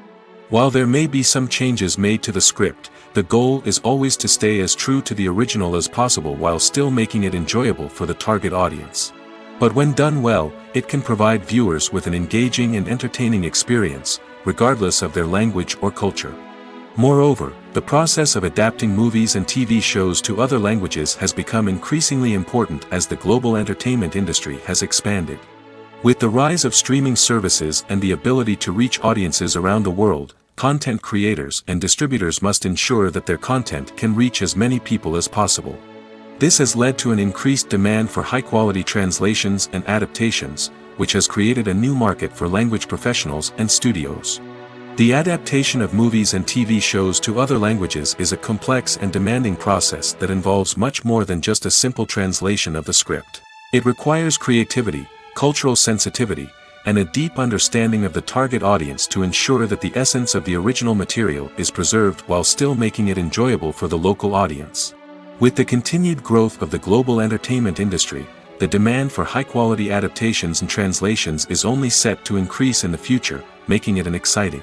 While there may be some changes made to the script, the goal is always to stay as true to the original as possible while still making it enjoyable for the target audience. But when done well, it can provide viewers with an engaging and entertaining experience, regardless of their language or culture. Moreover, the process of adapting movies and TV shows to other languages has become increasingly important as the global entertainment industry has expanded. With the rise of streaming services and the ability to reach audiences around the world, content creators and distributors must ensure that their content can reach as many people as possible. This has led to an increased demand for high-quality translations and adaptations, which has created a new market for language professionals and studios. The adaptation of movies and TV shows to other languages is a complex and demanding process that involves much more than just a simple translation of the script. It requires creativity, cultural sensitivity, and a deep understanding of the target audience to ensure that the essence of the original material is preserved while still making it enjoyable for the local audience. With the continued growth of the global entertainment industry, the demand for high-quality adaptations and translations is only set to increase in the future, making it an exciting.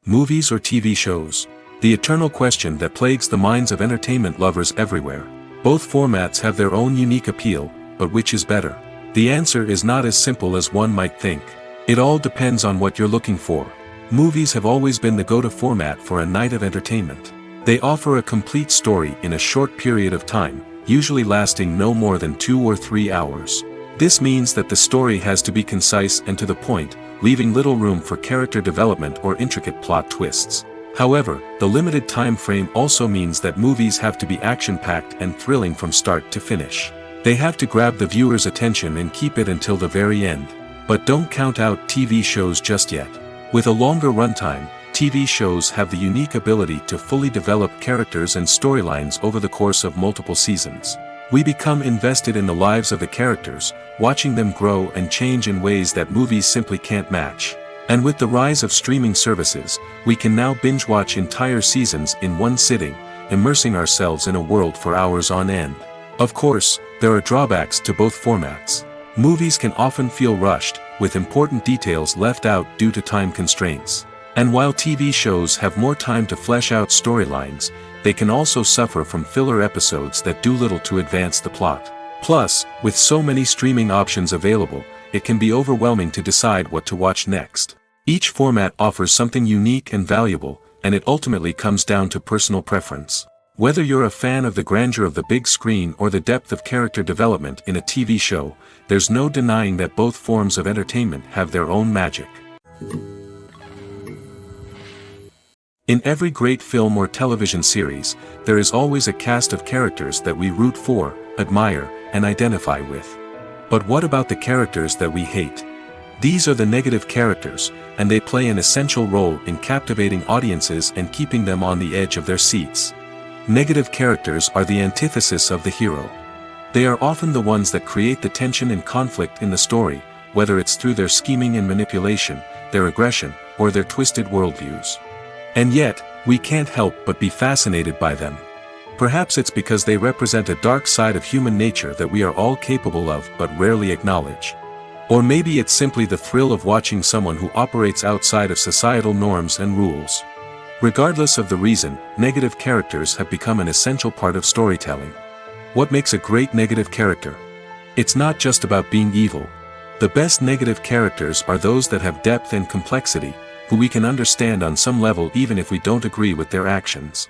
Movies or TV shows? The eternal question that plagues the minds of entertainment lovers everywhere. Both formats have their own unique appeal, but which is better? The answer is not as simple as one might think. It all depends on what you're looking for. Movies have always been the go-to format for a night of entertainment. They offer a complete story in a short period of time, usually lasting no more than 2 or 3 hours. This means that the story has to be concise and to the point, leaving little room for character development or intricate plot twists. However, the limited time frame also means that movies have to be action-packed and thrilling from start to finish. They have to grab the viewer's attention and keep it until the very end. But don't count out TV shows just yet. With a longer runtime, TV shows have the unique ability to fully develop characters and storylines over the course of multiple seasons. We become invested in the lives of the characters, watching them grow and change in ways that movies simply can't match. And with the rise of streaming services, we can now binge-watch entire seasons in one sitting, immersing ourselves in a world for hours on end. Of course, there are drawbacks to both formats. Movies can often feel rushed, with important details left out due to time constraints. And while TV shows have more time to flesh out storylines, they can also suffer from filler episodes that do little to advance the plot. Plus, with so many streaming options available, it can be overwhelming to decide what to watch next. Each format offers something unique and valuable, and it ultimately comes down to personal preference. Whether you're a fan of the grandeur of the big screen or the depth of character development in a TV show, there's no denying that both forms of entertainment have their own magic. In every great film or television series, there is always a cast of characters that we root for, admire, and identify with. But what about the characters that we hate? These are the negative characters, and they play an essential role in captivating audiences and keeping them on the edge of their seats. Negative characters are the antithesis of the hero. They are often the ones that create the tension and conflict in the story, whether it's through their scheming and manipulation, their aggression, or their twisted worldviews. And yet, we can't help but be fascinated by them. Perhaps it's because they represent a dark side of human nature that we are all capable of but rarely acknowledge. Or maybe it's simply the thrill of watching someone who operates outside of societal norms and rules. Regardless of the reason, negative characters have become an essential part of storytelling. What makes a great negative character? It's not just about being evil. The best negative characters are those that have depth and complexity, who we can understand on some level even if we don't agree with their actions.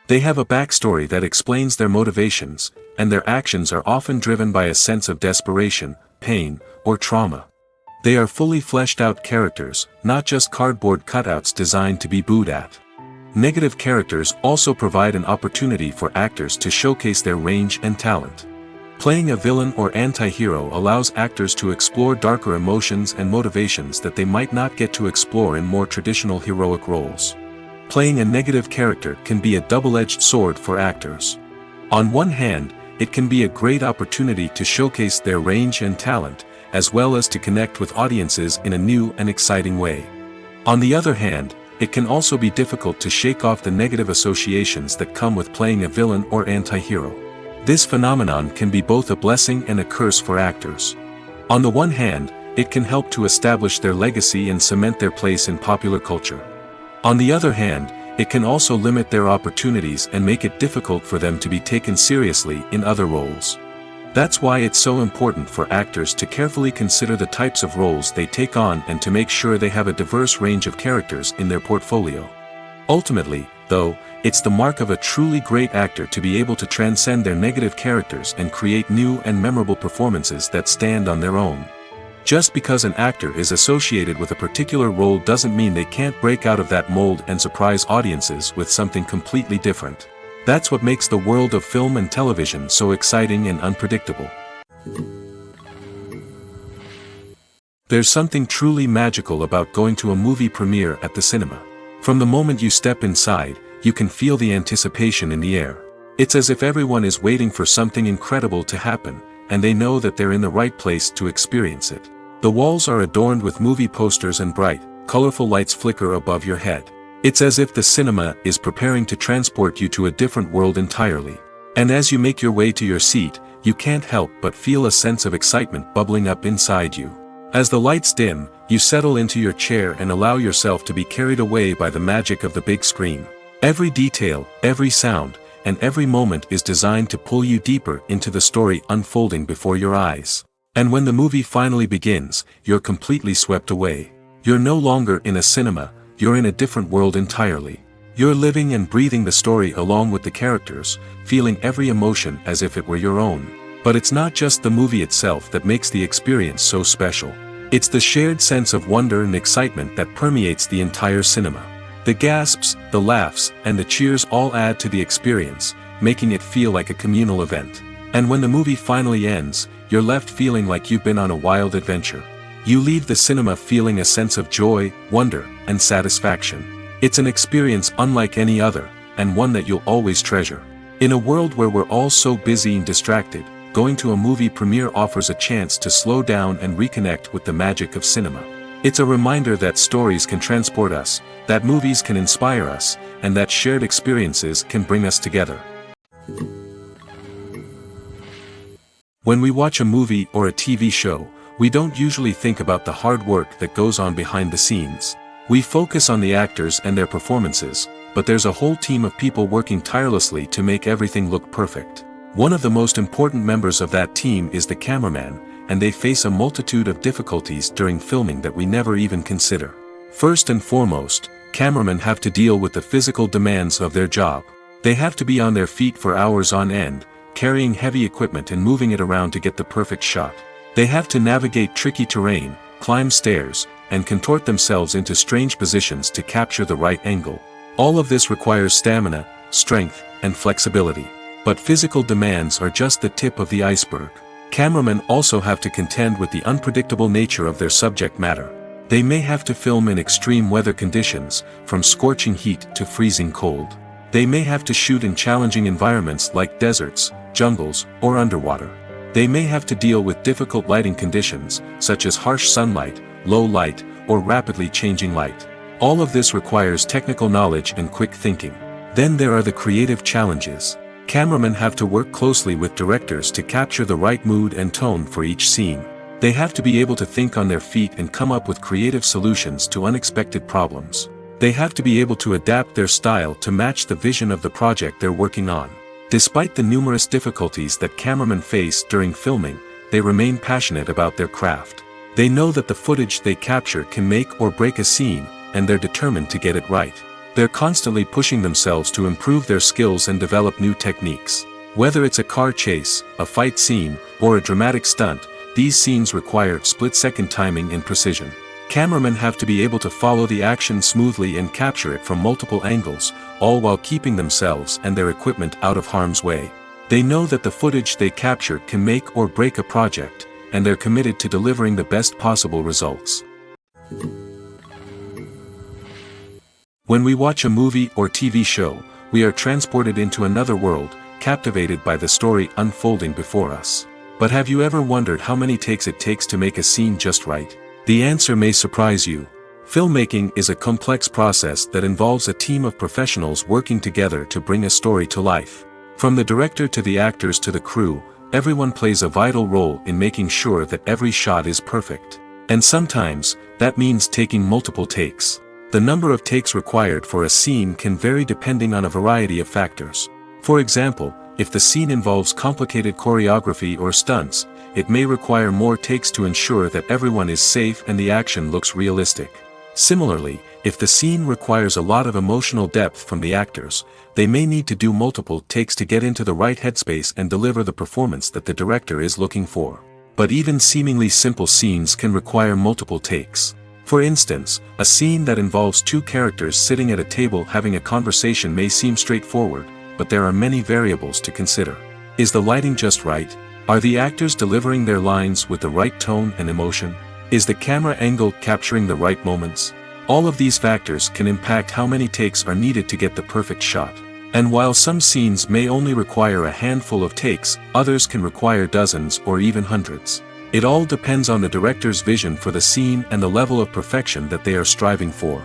They have a backstory that explains their motivations, and their actions are often driven by a sense of desperation, pain, or trauma. They are fully fleshed out characters, not just cardboard cutouts designed to be booed at. Negative characters also provide an opportunity for actors to showcase their range and talent. Playing a villain or anti-hero allows actors to explore darker emotions and motivations that they might not get to explore in more traditional heroic roles. Playing a negative character can be a double-edged sword for actors. On one hand, it can be a great opportunity to showcase their range and talent, as well as to connect with audiences in a new and exciting way. On the other hand, it can also be difficult to shake off the negative associations that come with playing a villain or anti-hero. This phenomenon can be both a blessing and a curse for actors. On the one hand, it can help to establish their legacy and cement their place in popular culture. On the other hand, it can also limit their opportunities and make it difficult for them to be taken seriously in other roles. That's why it's so important for actors to carefully consider the types of roles they take on and to make sure they have a diverse range of characters in their portfolio. Ultimately, though, it's the mark of a truly great actor to be able to transcend their negative characters and create new and memorable performances that stand on their own. Just because an actor is associated with a particular role doesn't mean they can't break out of that mold and surprise audiences with something completely different. That's what makes the world of film and television so exciting and unpredictable. There's something truly magical about going to a movie premiere at the cinema. From the moment you step inside, you can feel the anticipation in the air. It's as if everyone is waiting for something incredible to happen, and they know that they're in the right place to experience it. The walls are adorned with movie posters and bright, colorful lights flicker above your head. It's as if the cinema is preparing to transport you to a different world entirely. And as you make your way to your seat, you can't help but feel a sense of excitement bubbling up inside you. As the lights dim, you settle into your chair and allow yourself to be carried away by the magic of the big screen. Every detail, every sound, and every moment is designed to pull you deeper into the story unfolding before your eyes. And when the movie finally begins, you're completely swept away. You're no longer in a cinema, you're in a different world entirely. You're living and breathing the story along with the characters, feeling every emotion as if it were your own. But it's not just the movie itself that makes the experience so special. It's the shared sense of wonder and excitement that permeates the entire cinema. The gasps, the laughs, and the cheers all add to the experience, making it feel like a communal event. And when the movie finally ends, you're left feeling like you've been on a wild adventure. You leave the cinema feeling a sense of joy, wonder, and satisfaction. It's an experience unlike any other, and one that you'll always treasure. In a world where we're all so busy and distracted, going to a movie premiere offers a chance to slow down and reconnect with the magic of cinema. It's a reminder that stories can transport us, that movies can inspire us, and that shared experiences can bring us together. When we watch a movie or a TV show, we don't usually think about the hard work that goes on behind the scenes. We focus on the actors and their performances, but there's a whole team of people working tirelessly to make everything look perfect. One of the most important members of that team is the cameraman, and they face a multitude of difficulties during filming that we never even consider. First and foremost, cameramen have to deal with the physical demands of their job. They have to be on their feet for hours on end, carrying heavy equipment and moving it around to get the perfect shot. They have to navigate tricky terrain, climb stairs, and contort themselves into strange positions to capture the right angle. All of this requires stamina, strength, and flexibility. But physical demands are just the tip of the iceberg. Cameramen also have to contend with the unpredictable nature of their subject matter. They may have to film in extreme weather conditions, from scorching heat to freezing cold. They may have to shoot in challenging environments like deserts, jungles, or underwater. They may have to deal with difficult lighting conditions, such as harsh sunlight, low light, or rapidly changing light. All of this requires technical knowledge and quick thinking. Then there are the creative challenges. Cameramen have to work closely with directors to capture the right mood and tone for each scene. They have to be able to think on their feet and come up with creative solutions to unexpected problems. They have to be able to adapt their style to match the vision of the project they're working on. Despite the numerous difficulties that cameramen face during filming, they remain passionate about their craft. They know that the footage they capture can make or break a scene, and they're determined to get it right. They're constantly pushing themselves to improve their skills and develop new techniques. Whether it's a car chase, a fight scene, or a dramatic stunt, these scenes require split-second timing and precision. Cameramen have to be able to follow the action smoothly and capture it from multiple angles, all while keeping themselves and their equipment out of harm's way. They know that the footage they capture can make or break a project, and they're committed to delivering the best possible results. When we watch a movie or TV show, we are transported into another world, captivated by the story unfolding before us. But have you ever wondered how many takes it takes to make a scene just right? The answer may surprise you. Filmmaking is a complex process that involves a team of professionals working together to bring a story to life. From the director to the actors to the crew, everyone plays a vital role in making sure that every shot is perfect. And sometimes, that means taking multiple takes. The number of takes required for a scene can vary depending on a variety of factors. For example, if the scene involves complicated choreography or stunts, it may require more takes to ensure that everyone is safe and the action looks realistic. Similarly, if the scene requires a lot of emotional depth from the actors, they may need to do multiple takes to get into the right headspace and deliver the performance that the director is looking for. But even seemingly simple scenes can require multiple takes. For instance, a scene that involves two characters sitting at a table having a conversation may seem straightforward, but there are many variables to consider. Is the lighting just right? Are the actors delivering their lines with the right tone and emotion? Is the camera angle capturing the right moments? All of these factors can impact how many takes are needed to get the perfect shot. And while some scenes may only require a handful of takes, others can require dozens or even hundreds. It all depends on the director's vision for the scene and the level of perfection that they are striving for.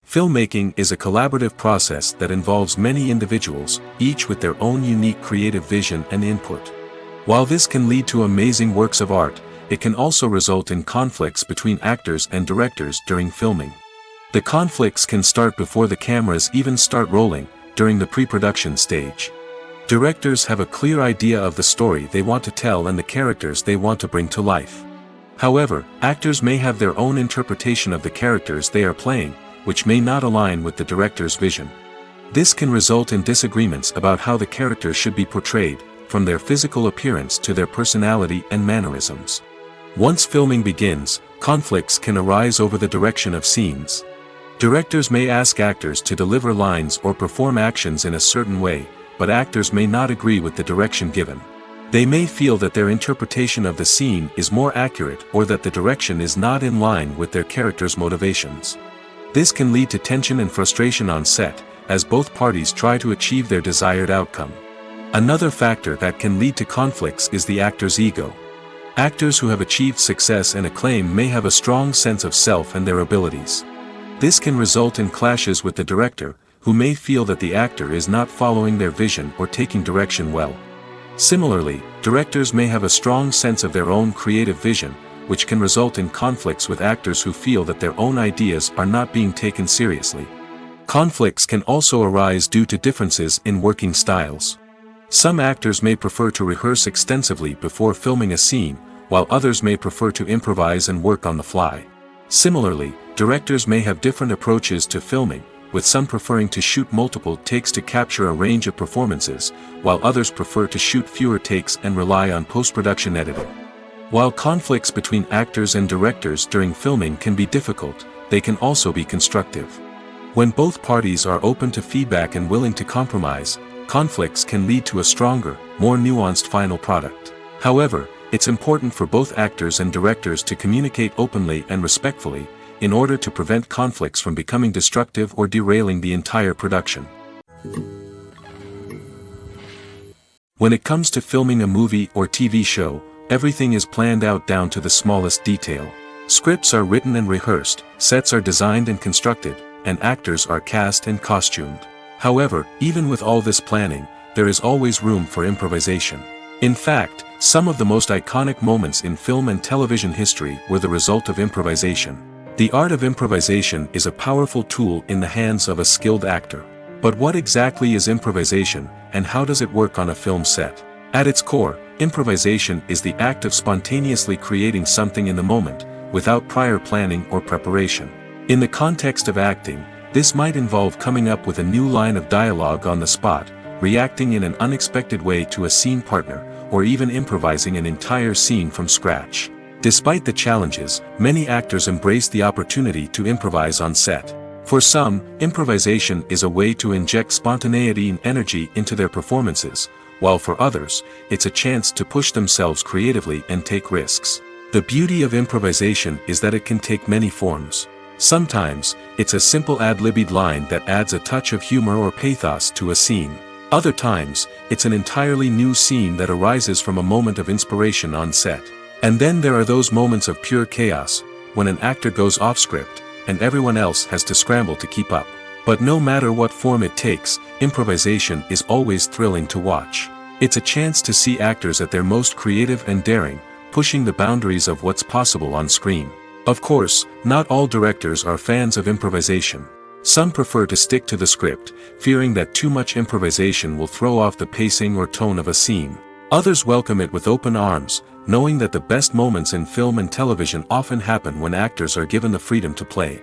Filmmaking is a collaborative process that involves many individuals, each with their own unique creative vision and input. While this can lead to amazing works of art, it can also result in conflicts between actors and directors during filming. The conflicts can start before the cameras even start rolling, during the pre-production stage. Directors have a clear idea of the story they want to tell and the characters they want to bring to life. However, actors may have their own interpretation of the characters they are playing, which may not align with the director's vision. This can result in disagreements about how the characters should be portrayed, from their physical appearance to their personality and mannerisms. Once filming begins, conflicts can arise over the direction of scenes. Directors may ask actors to deliver lines or perform actions in a certain way, but actors may not agree with the direction given. They may feel that their interpretation of the scene is more accurate or that the direction is not in line with their character's motivations. This can lead to tension and frustration on set, as both parties try to achieve their desired outcome. Another factor that can lead to conflicts is the actor's ego. Actors who have achieved success and acclaim may have a strong sense of self and their abilities. This can result in clashes with the director, who may feel that the actor is not following their vision or taking direction well. Similarly, directors may have a strong sense of their own creative vision, which can result in conflicts with actors who feel that their own ideas are not being taken seriously. Conflicts can also arise due to differences in working styles. Some actors may prefer to rehearse extensively before filming a scene, while others may prefer to improvise and work on the fly. Similarly, directors may have different approaches to filming, with some preferring to shoot multiple takes to capture a range of performances, while others prefer to shoot fewer takes and rely on post-production editing. While conflicts between actors and directors during filming can be difficult, they can also be constructive. When both parties are open to feedback and willing to compromise, conflicts can lead to a stronger, more nuanced final product. However, it's important for both actors and directors to communicate openly and respectfully, in order to prevent conflicts from becoming destructive or derailing the entire production. When it comes to filming a movie or TV show, everything is planned out down to the smallest detail. Scripts are written and rehearsed, sets are designed and constructed, and actors are cast and costumed. However, even with all this planning, there is always room for improvisation. In fact, some of the most iconic moments in film and television history were the result of improvisation. The art of improvisation is a powerful tool in the hands of a skilled actor. But what exactly is improvisation, and how does it work on a film set? At its core, improvisation is the act of spontaneously creating something in the moment, without prior planning or preparation. In the context of acting, this might involve coming up with a new line of dialogue on the spot, reacting in an unexpected way to a scene partner, or even improvising an entire scene from scratch. Despite the challenges, many actors embrace the opportunity to improvise on set. For some, improvisation is a way to inject spontaneity and energy into their performances, while for others, it's a chance to push themselves creatively and take risks. The beauty of improvisation is that it can take many forms. Sometimes, it's a simple ad-libbed line that adds a touch of humor or pathos to a scene. Other times, it's an entirely new scene that arises from a moment of inspiration on set. And then there are those moments of pure chaos, when an actor goes off script, and everyone else has to scramble to keep up. But no matter what form it takes, improvisation is always thrilling to watch. It's a chance to see actors at their most creative and daring, pushing the boundaries of what's possible on screen. Of course, not all directors are fans of improvisation. Some prefer to stick to the script, fearing that too much improvisation will throw off the pacing or tone of a scene. Others welcome it with open arms, knowing that the best moments in film and television often happen when actors are given the freedom to play.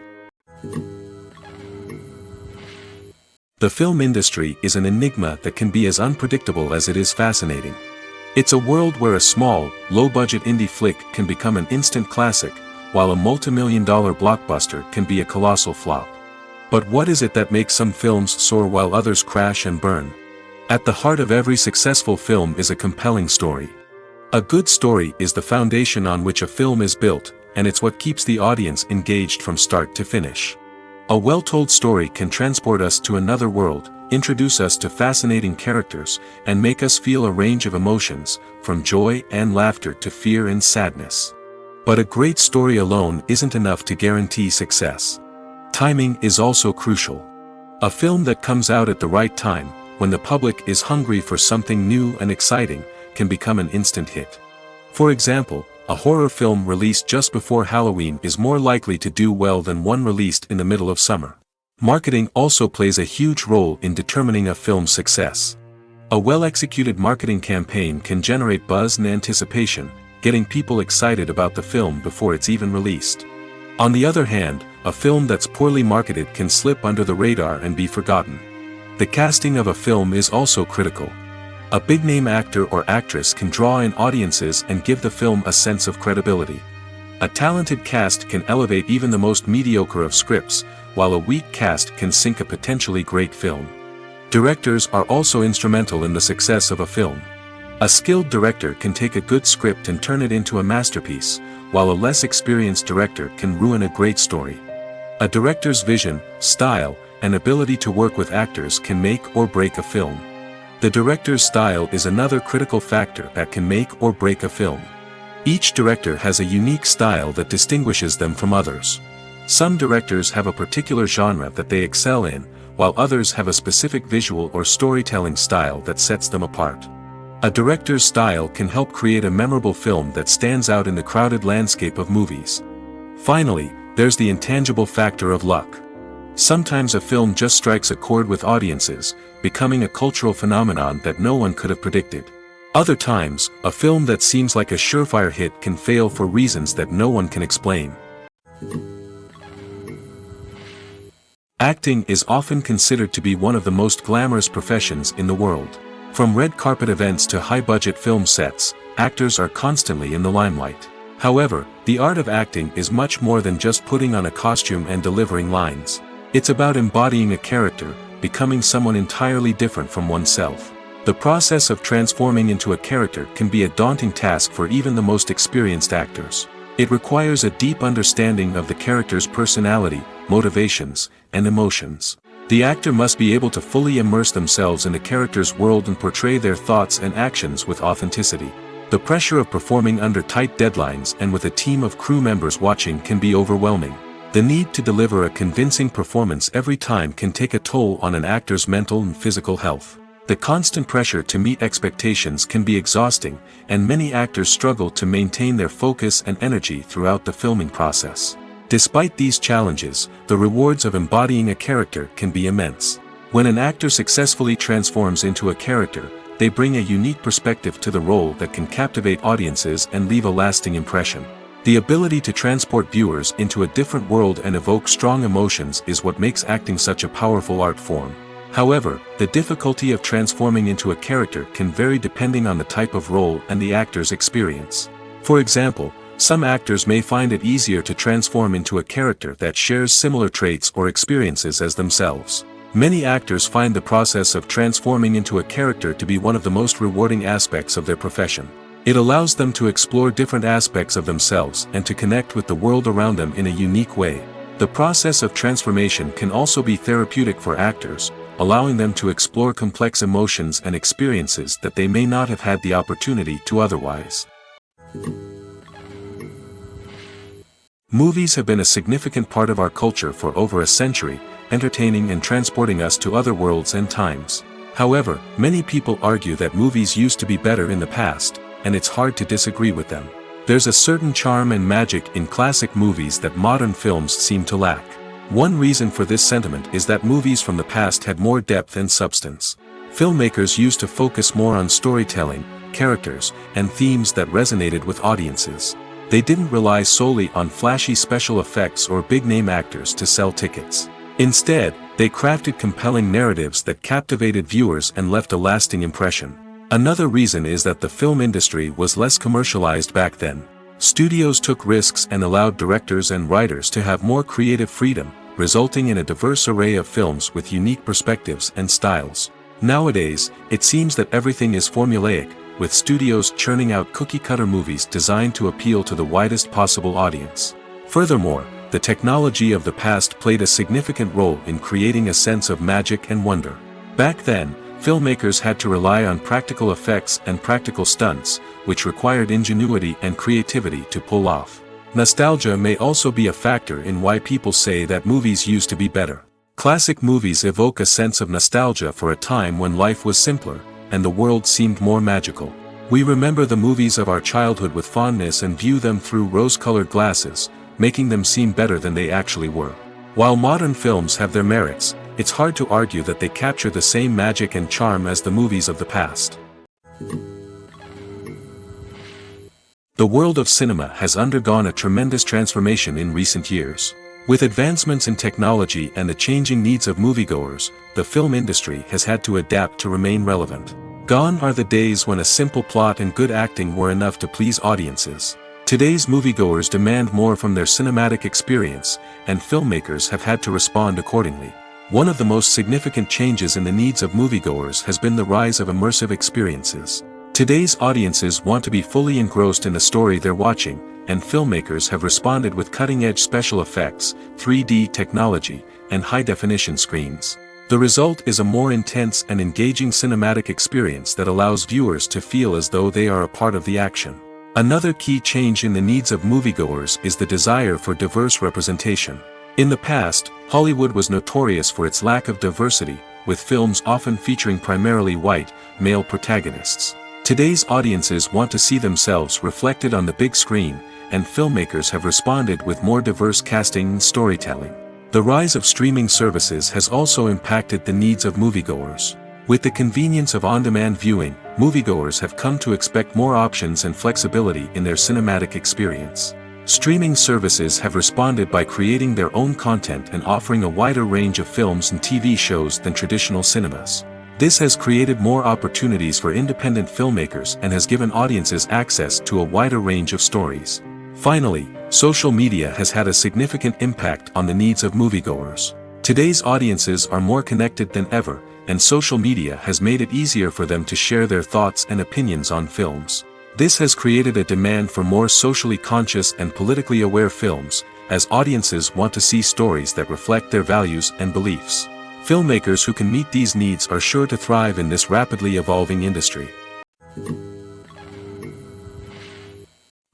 The film industry is an enigma that can be as unpredictable as it is fascinating. It's a world where a small, low-budget indie flick can become an instant classic, while a multi-million-dollar blockbuster can be a colossal flop. But what is it that makes some films soar while others crash and burn? At the heart of every successful film is a compelling story. A good story is the foundation on which a film is built, and it's what keeps the audience engaged from start to finish. A well-told story can transport us to another world, introduce us to fascinating characters, and make us feel a range of emotions, from joy and laughter to fear and sadness. But a great story alone isn't enough to guarantee success. Timing is also crucial. A film that comes out at the right time, when the public is hungry for something new and exciting, can become an instant hit. For example, a horror film released just before Halloween is more likely to do well than one released in the middle of summer. Marketing also plays a huge role in determining a film's success. A well-executed marketing campaign can generate buzz and anticipation, getting people excited about the film before it's even released. On the other hand, a film that's poorly marketed can slip under the radar and be forgotten. The casting of a film is also critical. A big-name actor or actress can draw in audiences and give the film a sense of credibility. A talented cast can elevate even the most mediocre of scripts, while a weak cast can sink a potentially great film. Directors are also instrumental in the success of a film. A skilled director can take a good script and turn it into a masterpiece, while a less experienced director can ruin a great story. A director's vision, style, and ability to work with actors can make or break a film. The director's style is another critical factor that can make or break a film. Each director has a unique style that distinguishes them from others. Some directors have a particular genre that they excel in, while others have a specific visual or storytelling style that sets them apart. A director's style can help create a memorable film that stands out in the crowded landscape of movies. Finally, there's the intangible factor of luck. Sometimes a film just strikes a chord with audiences, becoming a cultural phenomenon that no one could have predicted. Other times, a film that seems like a surefire hit can fail for reasons that no one can explain. Acting is often considered to be one of the most glamorous professions in the world. From red carpet events to high-budget film sets, actors are constantly in the limelight. However, the art of acting is much more than just putting on a costume and delivering lines. It's about embodying a character, becoming someone entirely different from oneself. The process of transforming into a character can be a daunting task for even the most experienced actors. It requires a deep understanding of the character's personality, motivations, and emotions. The actor must be able to fully immerse themselves in the character's world and portray their thoughts and actions with authenticity. The pressure of performing under tight deadlines and with a team of crew members watching can be overwhelming. The need to deliver a convincing performance every time can take a toll on an actor's mental and physical health. The constant pressure to meet expectations can be exhausting, and many actors struggle to maintain their focus and energy throughout the filming process. Despite these challenges, the rewards of embodying a character can be immense. When an actor successfully transforms into a character, they bring a unique perspective to the role that can captivate audiences and leave a lasting impression. The ability to transport viewers into a different world and evoke strong emotions is what makes acting such a powerful art form. However, the difficulty of transforming into a character can vary depending on the type of role and the actor's experience. For example, some actors may find it easier to transform into a character that shares similar traits or experiences as themselves. Many actors find the process of transforming into a character to be one of the most rewarding aspects of their profession. It allows them to explore different aspects of themselves and to connect with the world around them in a unique way. The process of transformation can also be therapeutic for actors, allowing them to explore complex emotions and experiences that they may not have had the opportunity to otherwise. Movies have been a significant part of our culture for over a century, entertaining and transporting us to other worlds and times. However, many people argue that movies used to be better in the past, and it's hard to disagree with them. There's a certain charm and magic in classic movies that modern films seem to lack. One reason for this sentiment is that movies from the past had more depth and substance. Filmmakers used to focus more on storytelling, characters, and themes that resonated with audiences. They didn't rely solely on flashy special effects or big-name actors to sell tickets. Instead, they crafted compelling narratives that captivated viewers and left a lasting impression. Another reason is that the film industry was less commercialized back then. Studios took risks and allowed directors and writers to have more creative freedom, resulting in a diverse array of films with unique perspectives and styles. Nowadays, it seems that everything is formulaic, with studios churning out cookie-cutter movies designed to appeal to the widest possible audience. Furthermore, the technology of the past played a significant role in creating a sense of magic and wonder. Back then, filmmakers had to rely on practical effects and practical stunts, which required ingenuity and creativity to pull off. Nostalgia may also be a factor in why people say that movies used to be better. Classic movies evoke a sense of nostalgia for a time when life was simpler, and the world seemed more magical. We remember the movies of our childhood with fondness and view them through rose-colored glasses, making them seem better than they actually were. While modern films have their merits, it's hard to argue that they capture the same magic and charm as the movies of the past. The world of cinema has undergone a tremendous transformation in recent years. With advancements in technology and the changing needs of moviegoers, the film industry has had to adapt to remain relevant. Gone are the days when a simple plot and good acting were enough to please audiences. Today's moviegoers demand more from their cinematic experience, and filmmakers have had to respond accordingly. One of the most significant changes in the needs of moviegoers has been the rise of immersive experiences. Today's audiences want to be fully engrossed in the story they're watching, and filmmakers have responded with cutting-edge special effects, 3D technology, and high-definition screens. The result is a more intense and engaging cinematic experience that allows viewers to feel as though they are a part of the action. Another key change in the needs of moviegoers is the desire for diverse representation. In the past, Hollywood was notorious for its lack of diversity, with films often featuring primarily white, male protagonists. Today's audiences want to see themselves reflected on the big screen, and filmmakers have responded with more diverse casting and storytelling. The rise of streaming services has also impacted the needs of moviegoers. With the convenience of on-demand viewing, moviegoers have come to expect more options and flexibility in their cinematic experience. Streaming services have responded by creating their own content and offering a wider range of films and TV shows than traditional cinemas. This has created more opportunities for independent filmmakers and has given audiences access to a wider range of stories. Finally, social media has had a significant impact on the needs of moviegoers. Today's audiences are more connected than ever, and social media has made it easier for them to share their thoughts and opinions on films. This has created a demand for more socially conscious and politically aware films, as audiences want to see stories that reflect their values and beliefs. Filmmakers who can meet these needs are sure to thrive in this rapidly evolving industry.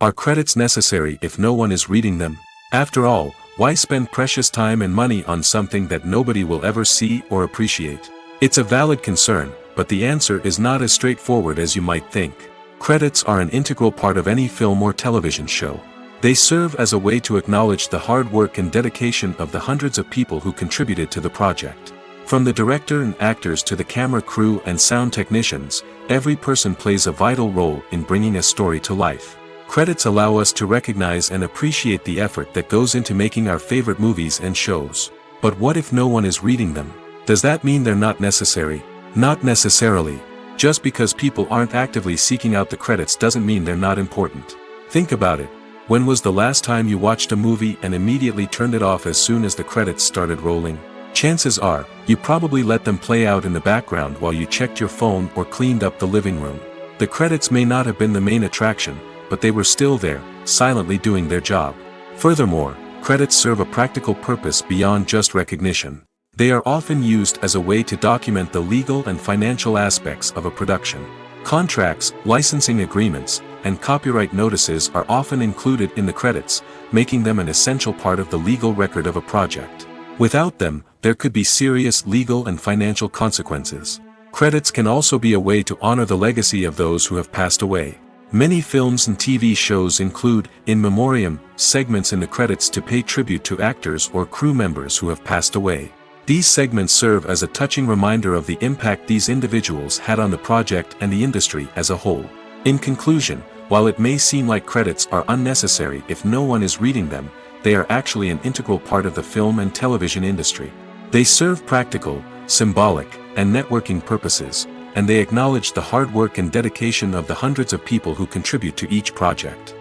Are credits necessary if no one is reading them? After all, why spend precious time and money on something that nobody will ever see or appreciate? It's a valid concern, but the answer is not as straightforward as you might think. Credits are an integral part of any film or television show. They serve as a way to acknowledge the hard work and dedication of the hundreds of people who contributed to the project. From the director and actors to the camera crew and sound technicians, every person plays a vital role in bringing a story to life. Credits allow us to recognize and appreciate the effort that goes into making our favorite movies and shows. But what if no one is reading them? Does that mean they're not necessary? Not necessarily. Just because people aren't actively seeking out the credits doesn't mean they're not important. Think about it. When was the last time you watched a movie and immediately turned it off as soon as the credits started rolling? Chances are, you probably let them play out in the background while you checked your phone or cleaned up the living room. The credits may not have been the main attraction, but they were still there, silently doing their job. Furthermore, credits serve a practical purpose beyond just recognition. They are often used as a way to document the legal and financial aspects of a production. Contracts, licensing agreements, and copyright notices are often included in the credits, making them an essential part of the legal record of a project. Without them, there could be serious legal and financial consequences. Credits can also be a way to honor the legacy of those who have passed away. Many films and TV shows include, in memoriam, segments in the credits to pay tribute to actors or crew members who have passed away. These segments serve as a touching reminder of the impact these individuals had on the project and the industry as a whole. In conclusion, while it may seem like credits are unnecessary if no one is reading them, they are actually an integral part of the film and television industry. They serve practical, symbolic, and networking purposes, and they acknowledge the hard work and dedication of the hundreds of people who contribute to each project.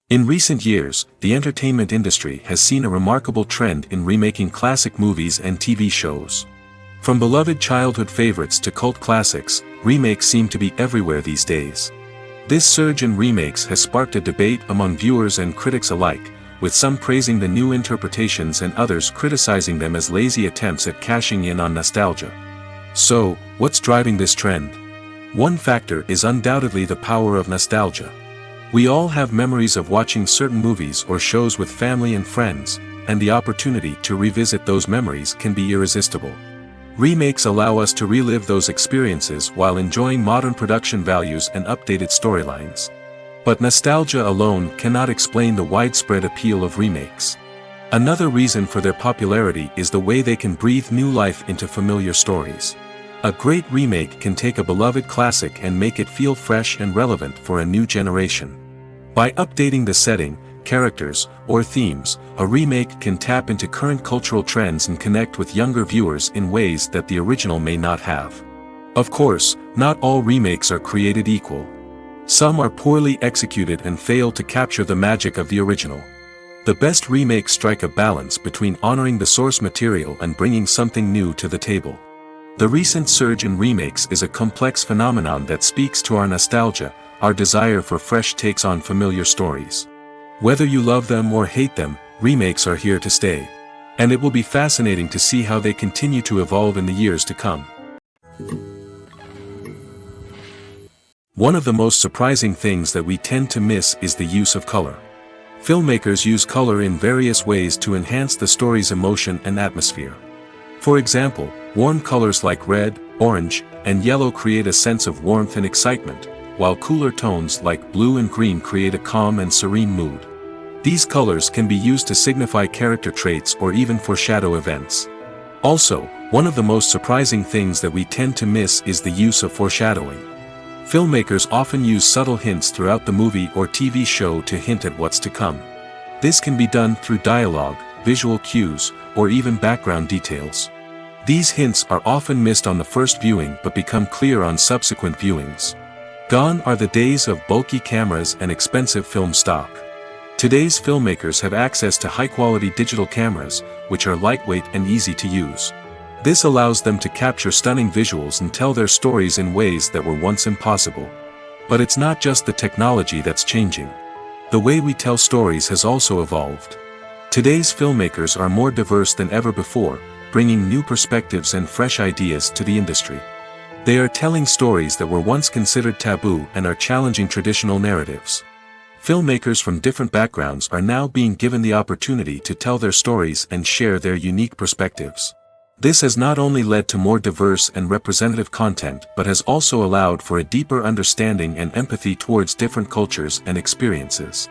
In recent years, the entertainment industry has seen a remarkable trend in remaking classic movies and TV shows. From beloved childhood favorites to cult classics, remakes seem to be everywhere these days. This surge in remakes has sparked a debate among viewers and critics alike, with some praising the new interpretations and others criticizing them as lazy attempts at cashing in on nostalgia. So, what's driving this trend? One factor is undoubtedly the power of nostalgia. We all have memories of watching certain movies or shows with family and friends, and the opportunity to revisit those memories can be irresistible. Remakes allow us to relive those experiences while enjoying modern production values and updated storylines. But nostalgia alone cannot explain the widespread appeal of remakes. Another reason for their popularity is the way they can breathe new life into familiar stories. A great remake can take a beloved classic and make it feel fresh and relevant for a new generation. By updating the setting, characters, or themes, a remake can tap into current cultural trends and connect with younger viewers in ways that the original may not have. Of course, not all remakes are created equal. Some are poorly executed and fail to capture the magic of the original. The best remakes strike a balance between honoring the source material and bringing something new to the table. The recent surge in remakes is a complex phenomenon that speaks to our nostalgia, our desire for fresh takes on familiar stories. Whether you love them or hate them, remakes are here to stay. And it will be fascinating to see how they continue to evolve in the years to come. One of the most surprising things that we tend to miss is the use of color. Filmmakers use color in various ways to enhance the story's emotion and atmosphere. For example, warm colors like red, orange, and yellow create a sense of warmth and excitement, while cooler tones like blue and green create a calm and serene mood. These colors can be used to signify character traits or even foreshadow events. Also, one of the most surprising things that we tend to miss is the use of foreshadowing. Filmmakers often use subtle hints throughout the movie or TV show to hint at what's to come. This can be done through dialogue, visual cues, or even background details. These hints are often missed on the first viewing but become clear on subsequent viewings. Gone are the days of bulky cameras and expensive film stock. Today's filmmakers have access to high-quality digital cameras, which are lightweight and easy to use. This allows them to capture stunning visuals and tell their stories in ways that were once impossible. But it's not just the technology that's changing. The way we tell stories has also evolved. Today's filmmakers are more diverse than ever before, bringing new perspectives and fresh ideas to the industry. They are telling stories that were once considered taboo and are challenging traditional narratives. Filmmakers from different backgrounds are now being given the opportunity to tell their stories and share their unique perspectives. This has not only led to more diverse and representative content but has also allowed for a deeper understanding and empathy towards different cultures and experiences.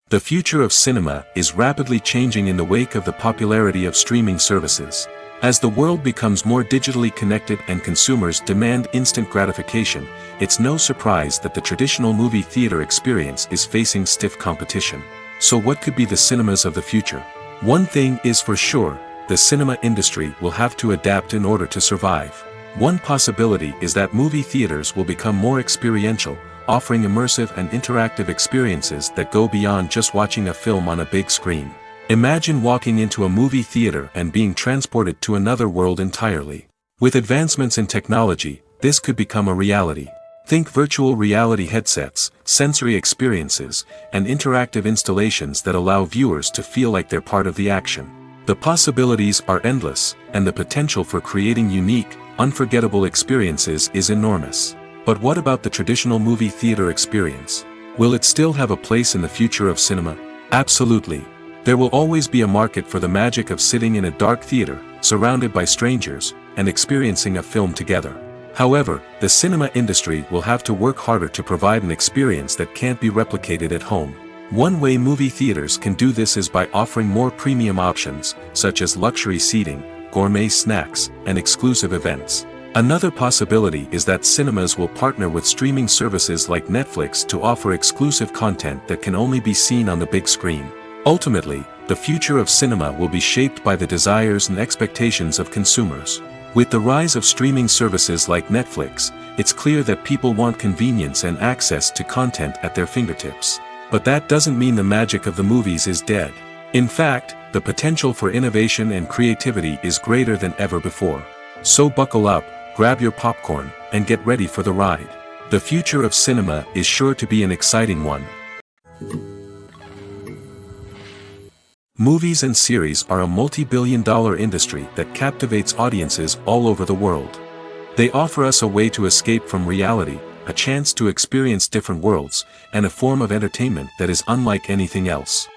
The future of cinema is rapidly changing in the wake of the popularity of streaming services. As the world becomes more digitally connected and consumers demand instant gratification, it's no surprise that the traditional movie theater experience is facing stiff competition. So what could be the cinemas of the future? One thing is for sure, the cinema industry will have to adapt in order to survive. One possibility is that movie theaters will become more experiential, offering immersive and interactive experiences that go beyond just watching a film on a big screen. Imagine walking into a movie theater and being transported to another world entirely. With advancements in technology, this could become a reality. Think virtual reality headsets, sensory experiences, and interactive installations that allow viewers to feel like they're part of the action. The possibilities are endless, and the potential for creating unique, unforgettable experiences is enormous. But what about the traditional movie theater experience? Will it still have a place in the future of cinema? Absolutely. There will always be a market for the magic of sitting in a dark theater, surrounded by strangers, and experiencing a film together. However, the cinema industry will have to work harder to provide an experience that can't be replicated at home. One way movie theaters can do this is by offering more premium options, such as luxury seating, gourmet snacks, and exclusive events. Another possibility is that cinemas will partner with streaming services like Netflix to offer exclusive content that can only be seen on the big screen. Ultimately, the future of cinema will be shaped by the desires and expectations of consumers. With the rise of streaming services like Netflix, it's clear that people want convenience and access to content at their fingertips. But that doesn't mean the magic of the movies is dead. In fact, the potential for innovation and creativity is greater than ever before. So buckle up, grab your popcorn, and get ready for the ride. The future of cinema is sure to be an exciting one. Movies and series are a multi-billion-dollar industry that captivates audiences all over the world. They offer us a way to escape from reality, a chance to experience different worlds, and a form of entertainment that is unlike anything else.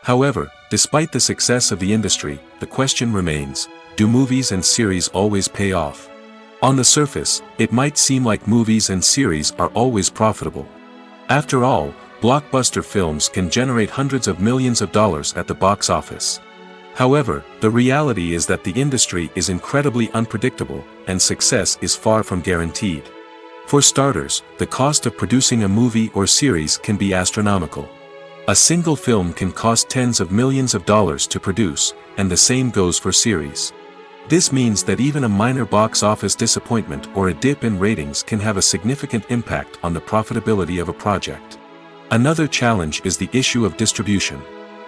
However, despite the success of the industry, the question remains, do movies and series always pay off? On the surface, it might seem like movies and series are always profitable. After all, blockbuster films can generate hundreds of millions of dollars at the box office. However, the reality is that the industry is incredibly unpredictable, and success is far from guaranteed. For starters, the cost of producing a movie or series can be astronomical. A single film can cost tens of millions of dollars to produce, and the same goes for series. This means that even a minor box office disappointment or a dip in ratings can have a significant impact on the profitability of a project. Another challenge is the issue of distribution.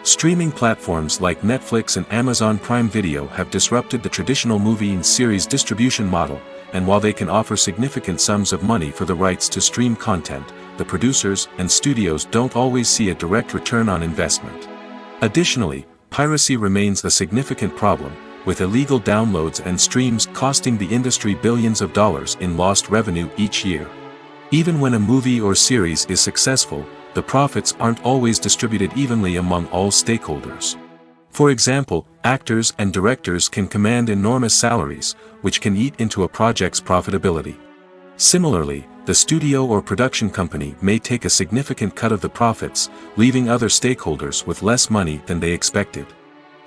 Streaming platforms like Netflix and Amazon Prime Video have disrupted the traditional movie and series distribution model, and while they can offer significant sums of money for the rights to stream content, the producers and studios don't always see a direct return on investment. Additionally, piracy remains a significant problem, with illegal downloads and streams costing the industry billions of dollars in lost revenue each year. Even when a movie or series is successful, the profits aren't always distributed evenly among all stakeholders. For example, actors and directors can command enormous salaries, which can eat into a project's profitability. Similarly, the studio or production company may take a significant cut of the profits, leaving other stakeholders with less money than they expected.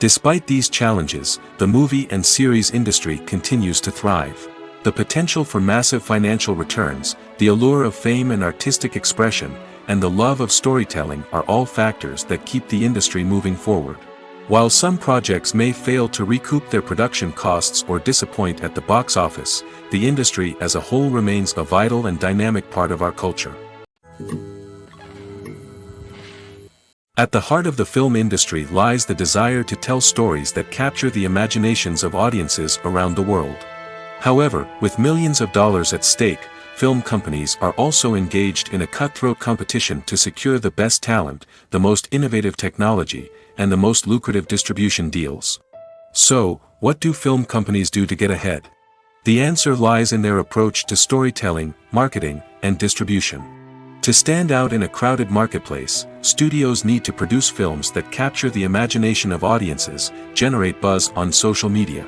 Despite these challenges, the movie and series industry continues to thrive. The potential for massive financial returns, the allure of fame and artistic expression, and the love of storytelling are all factors that keep the industry moving forward. While some projects may fail to recoup their production costs or disappoint at the box office, the industry as a whole remains a vital and dynamic part of our culture. At the heart of the film industry lies the desire to tell stories that capture the imaginations of audiences around the world. However, with millions of dollars at stake, film companies are also engaged in a cutthroat competition to secure the best talent, the most innovative technology, and the most lucrative distribution deals. So, what do film companies do to get ahead? The answer lies in their approach to storytelling, marketing, and distribution. To stand out in a crowded marketplace, studios need to produce films that capture the imagination of audiences, generate buzz on social media.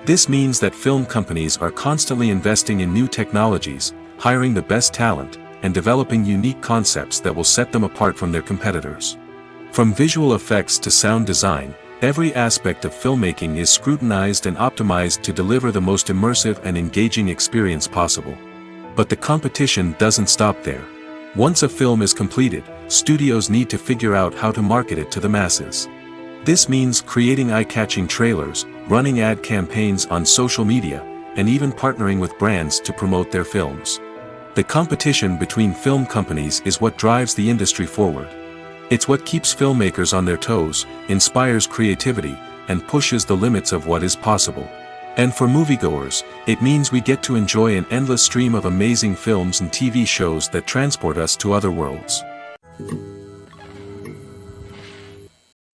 This means that film companies are constantly investing in new technologies, hiring the best talent, and developing unique concepts that will set them apart from their competitors. From visual effects to sound design, every aspect of filmmaking is scrutinized and optimized to deliver the most immersive and engaging experience possible. But the competition doesn't stop there. Once a film is completed, studios need to figure out how to market it to the masses. This means creating eye-catching trailers, running ad campaigns on social media, and even partnering with brands to promote their films. The competition between film companies is what drives the industry forward. It's what keeps filmmakers on their toes, inspires creativity, and pushes the limits of what is possible. And for moviegoers, it means we get to enjoy an endless stream of amazing films and TV shows that transport us to other worlds.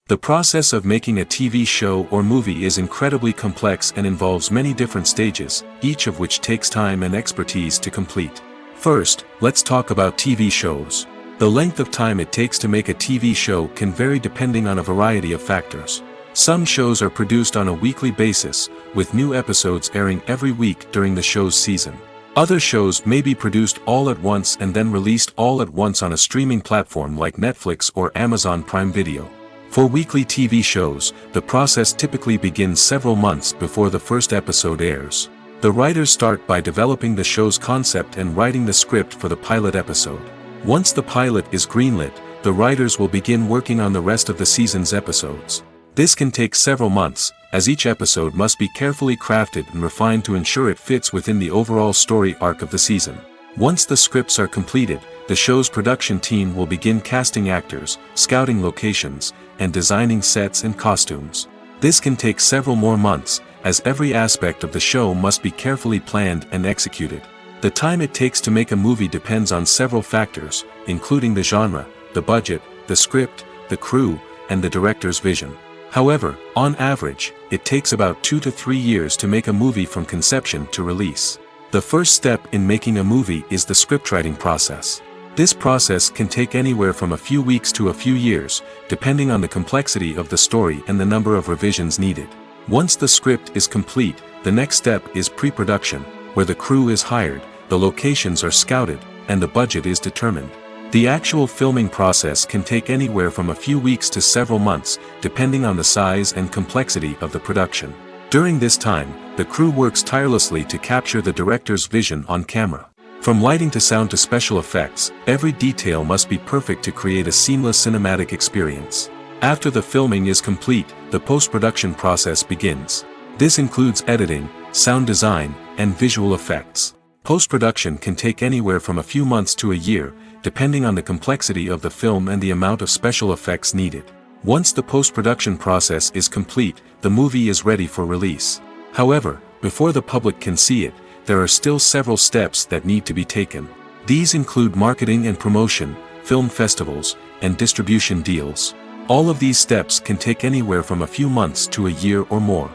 The process of making a TV show or movie is incredibly complex and involves many different stages, each of which takes time and expertise to complete. First, let's talk about TV shows. The length of time it takes to make a TV show can vary depending on a variety of factors. Some shows are produced on a weekly basis, with new episodes airing every week during the show's season. Other shows may be produced all at once and then released all at once on a streaming platform like Netflix or Amazon Prime Video. For weekly TV shows, the process typically begins several months before the first episode airs. The writers start by developing the show's concept and writing the script for the pilot episode. Once the pilot is greenlit, the writers will begin working on the rest of the season's episodes. This can take several months, as each episode must be carefully crafted and refined to ensure it fits within the overall story arc of the season. Once the scripts are completed, the show's production team will begin casting actors, scouting locations, and designing sets and costumes. This can take several more months, as every aspect of the show must be carefully planned and executed. The time it takes to make a movie depends on several factors, including the genre, the budget, the script, the crew, and the director's vision. However, on average, it takes about 2 to 3 years to make a movie from conception to release. The first step in making a movie is the scriptwriting process. This process can take anywhere from a few weeks to a few years, depending on the complexity of the story and the number of revisions needed. Once the script is complete, the next step is pre-production, where the crew is hired, the locations are scouted, and the budget is determined. The actual filming process can take anywhere from a few weeks to several months, depending on the size and complexity of the production. During this time, the crew works tirelessly to capture the director's vision on camera. From lighting to sound to special effects, every detail must be perfect to create a seamless cinematic experience. After the filming is complete, the post-production process begins. This includes editing, sound design, and visual effects. Post-production can take anywhere from a few months to a year, depending on the complexity of the film and the amount of special effects needed. Once the post-production process is complete, the movie is ready for release. However, before the public can see it, there are still several steps that need to be taken. These include marketing and promotion, film festivals, and distribution deals. All of these steps can take anywhere from a few months to a year or more.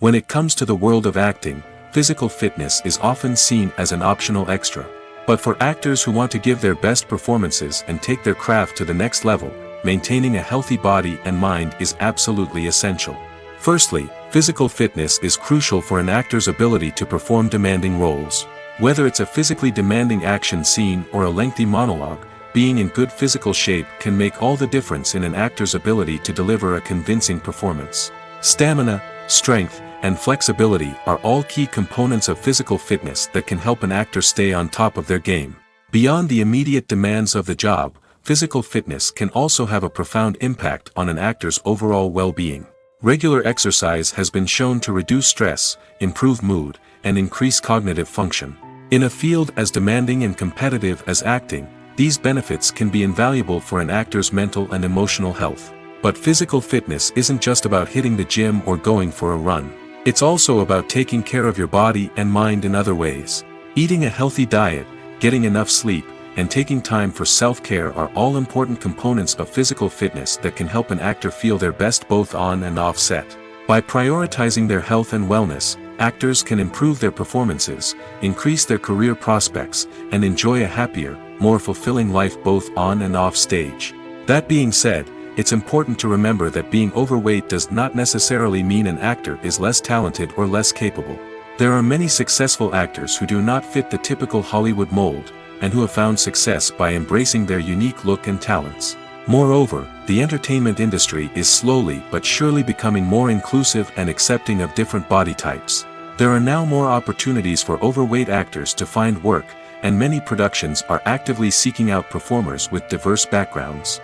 When it comes to the world of acting, physical fitness is often seen as an optional extra. But for actors who want to give their best performances and take their craft to the next level, maintaining a healthy body and mind is absolutely essential. Firstly, physical fitness is crucial for an actor's ability to perform demanding roles. Whether it's a physically demanding action scene or a lengthy monologue, being in good physical shape can make all the difference in an actor's ability to deliver a convincing performance. Stamina, strength, and flexibility are all key components of physical fitness that can help an actor stay on top of their game. Beyond the immediate demands of the job, physical fitness can also have a profound impact on an actor's overall well-being. Regular exercise has been shown to reduce stress, improve mood, and increase cognitive function. In a field as demanding and competitive as acting, these benefits can be invaluable for an actor's mental and emotional health. But physical fitness isn't just about hitting the gym or going for a run. It's also about taking care of your body and mind in other ways. Eating a healthy diet, getting enough sleep, and taking time for self-care are all important components of physical fitness that can help an actor feel their best both on and off set. By prioritizing their health and wellness, actors can improve their performances, increase their career prospects, and enjoy a happier, more fulfilling life both on and off stage. That being said, it's important to remember that being overweight does not necessarily mean an actor is less talented or less capable. There are many successful actors who do not fit the typical Hollywood mold, and who have found success by embracing their unique look and talents. Moreover, the entertainment industry is slowly but surely becoming more inclusive and accepting of different body types. There are now more opportunities for overweight actors to find work, and many productions are actively seeking out performers with diverse backgrounds.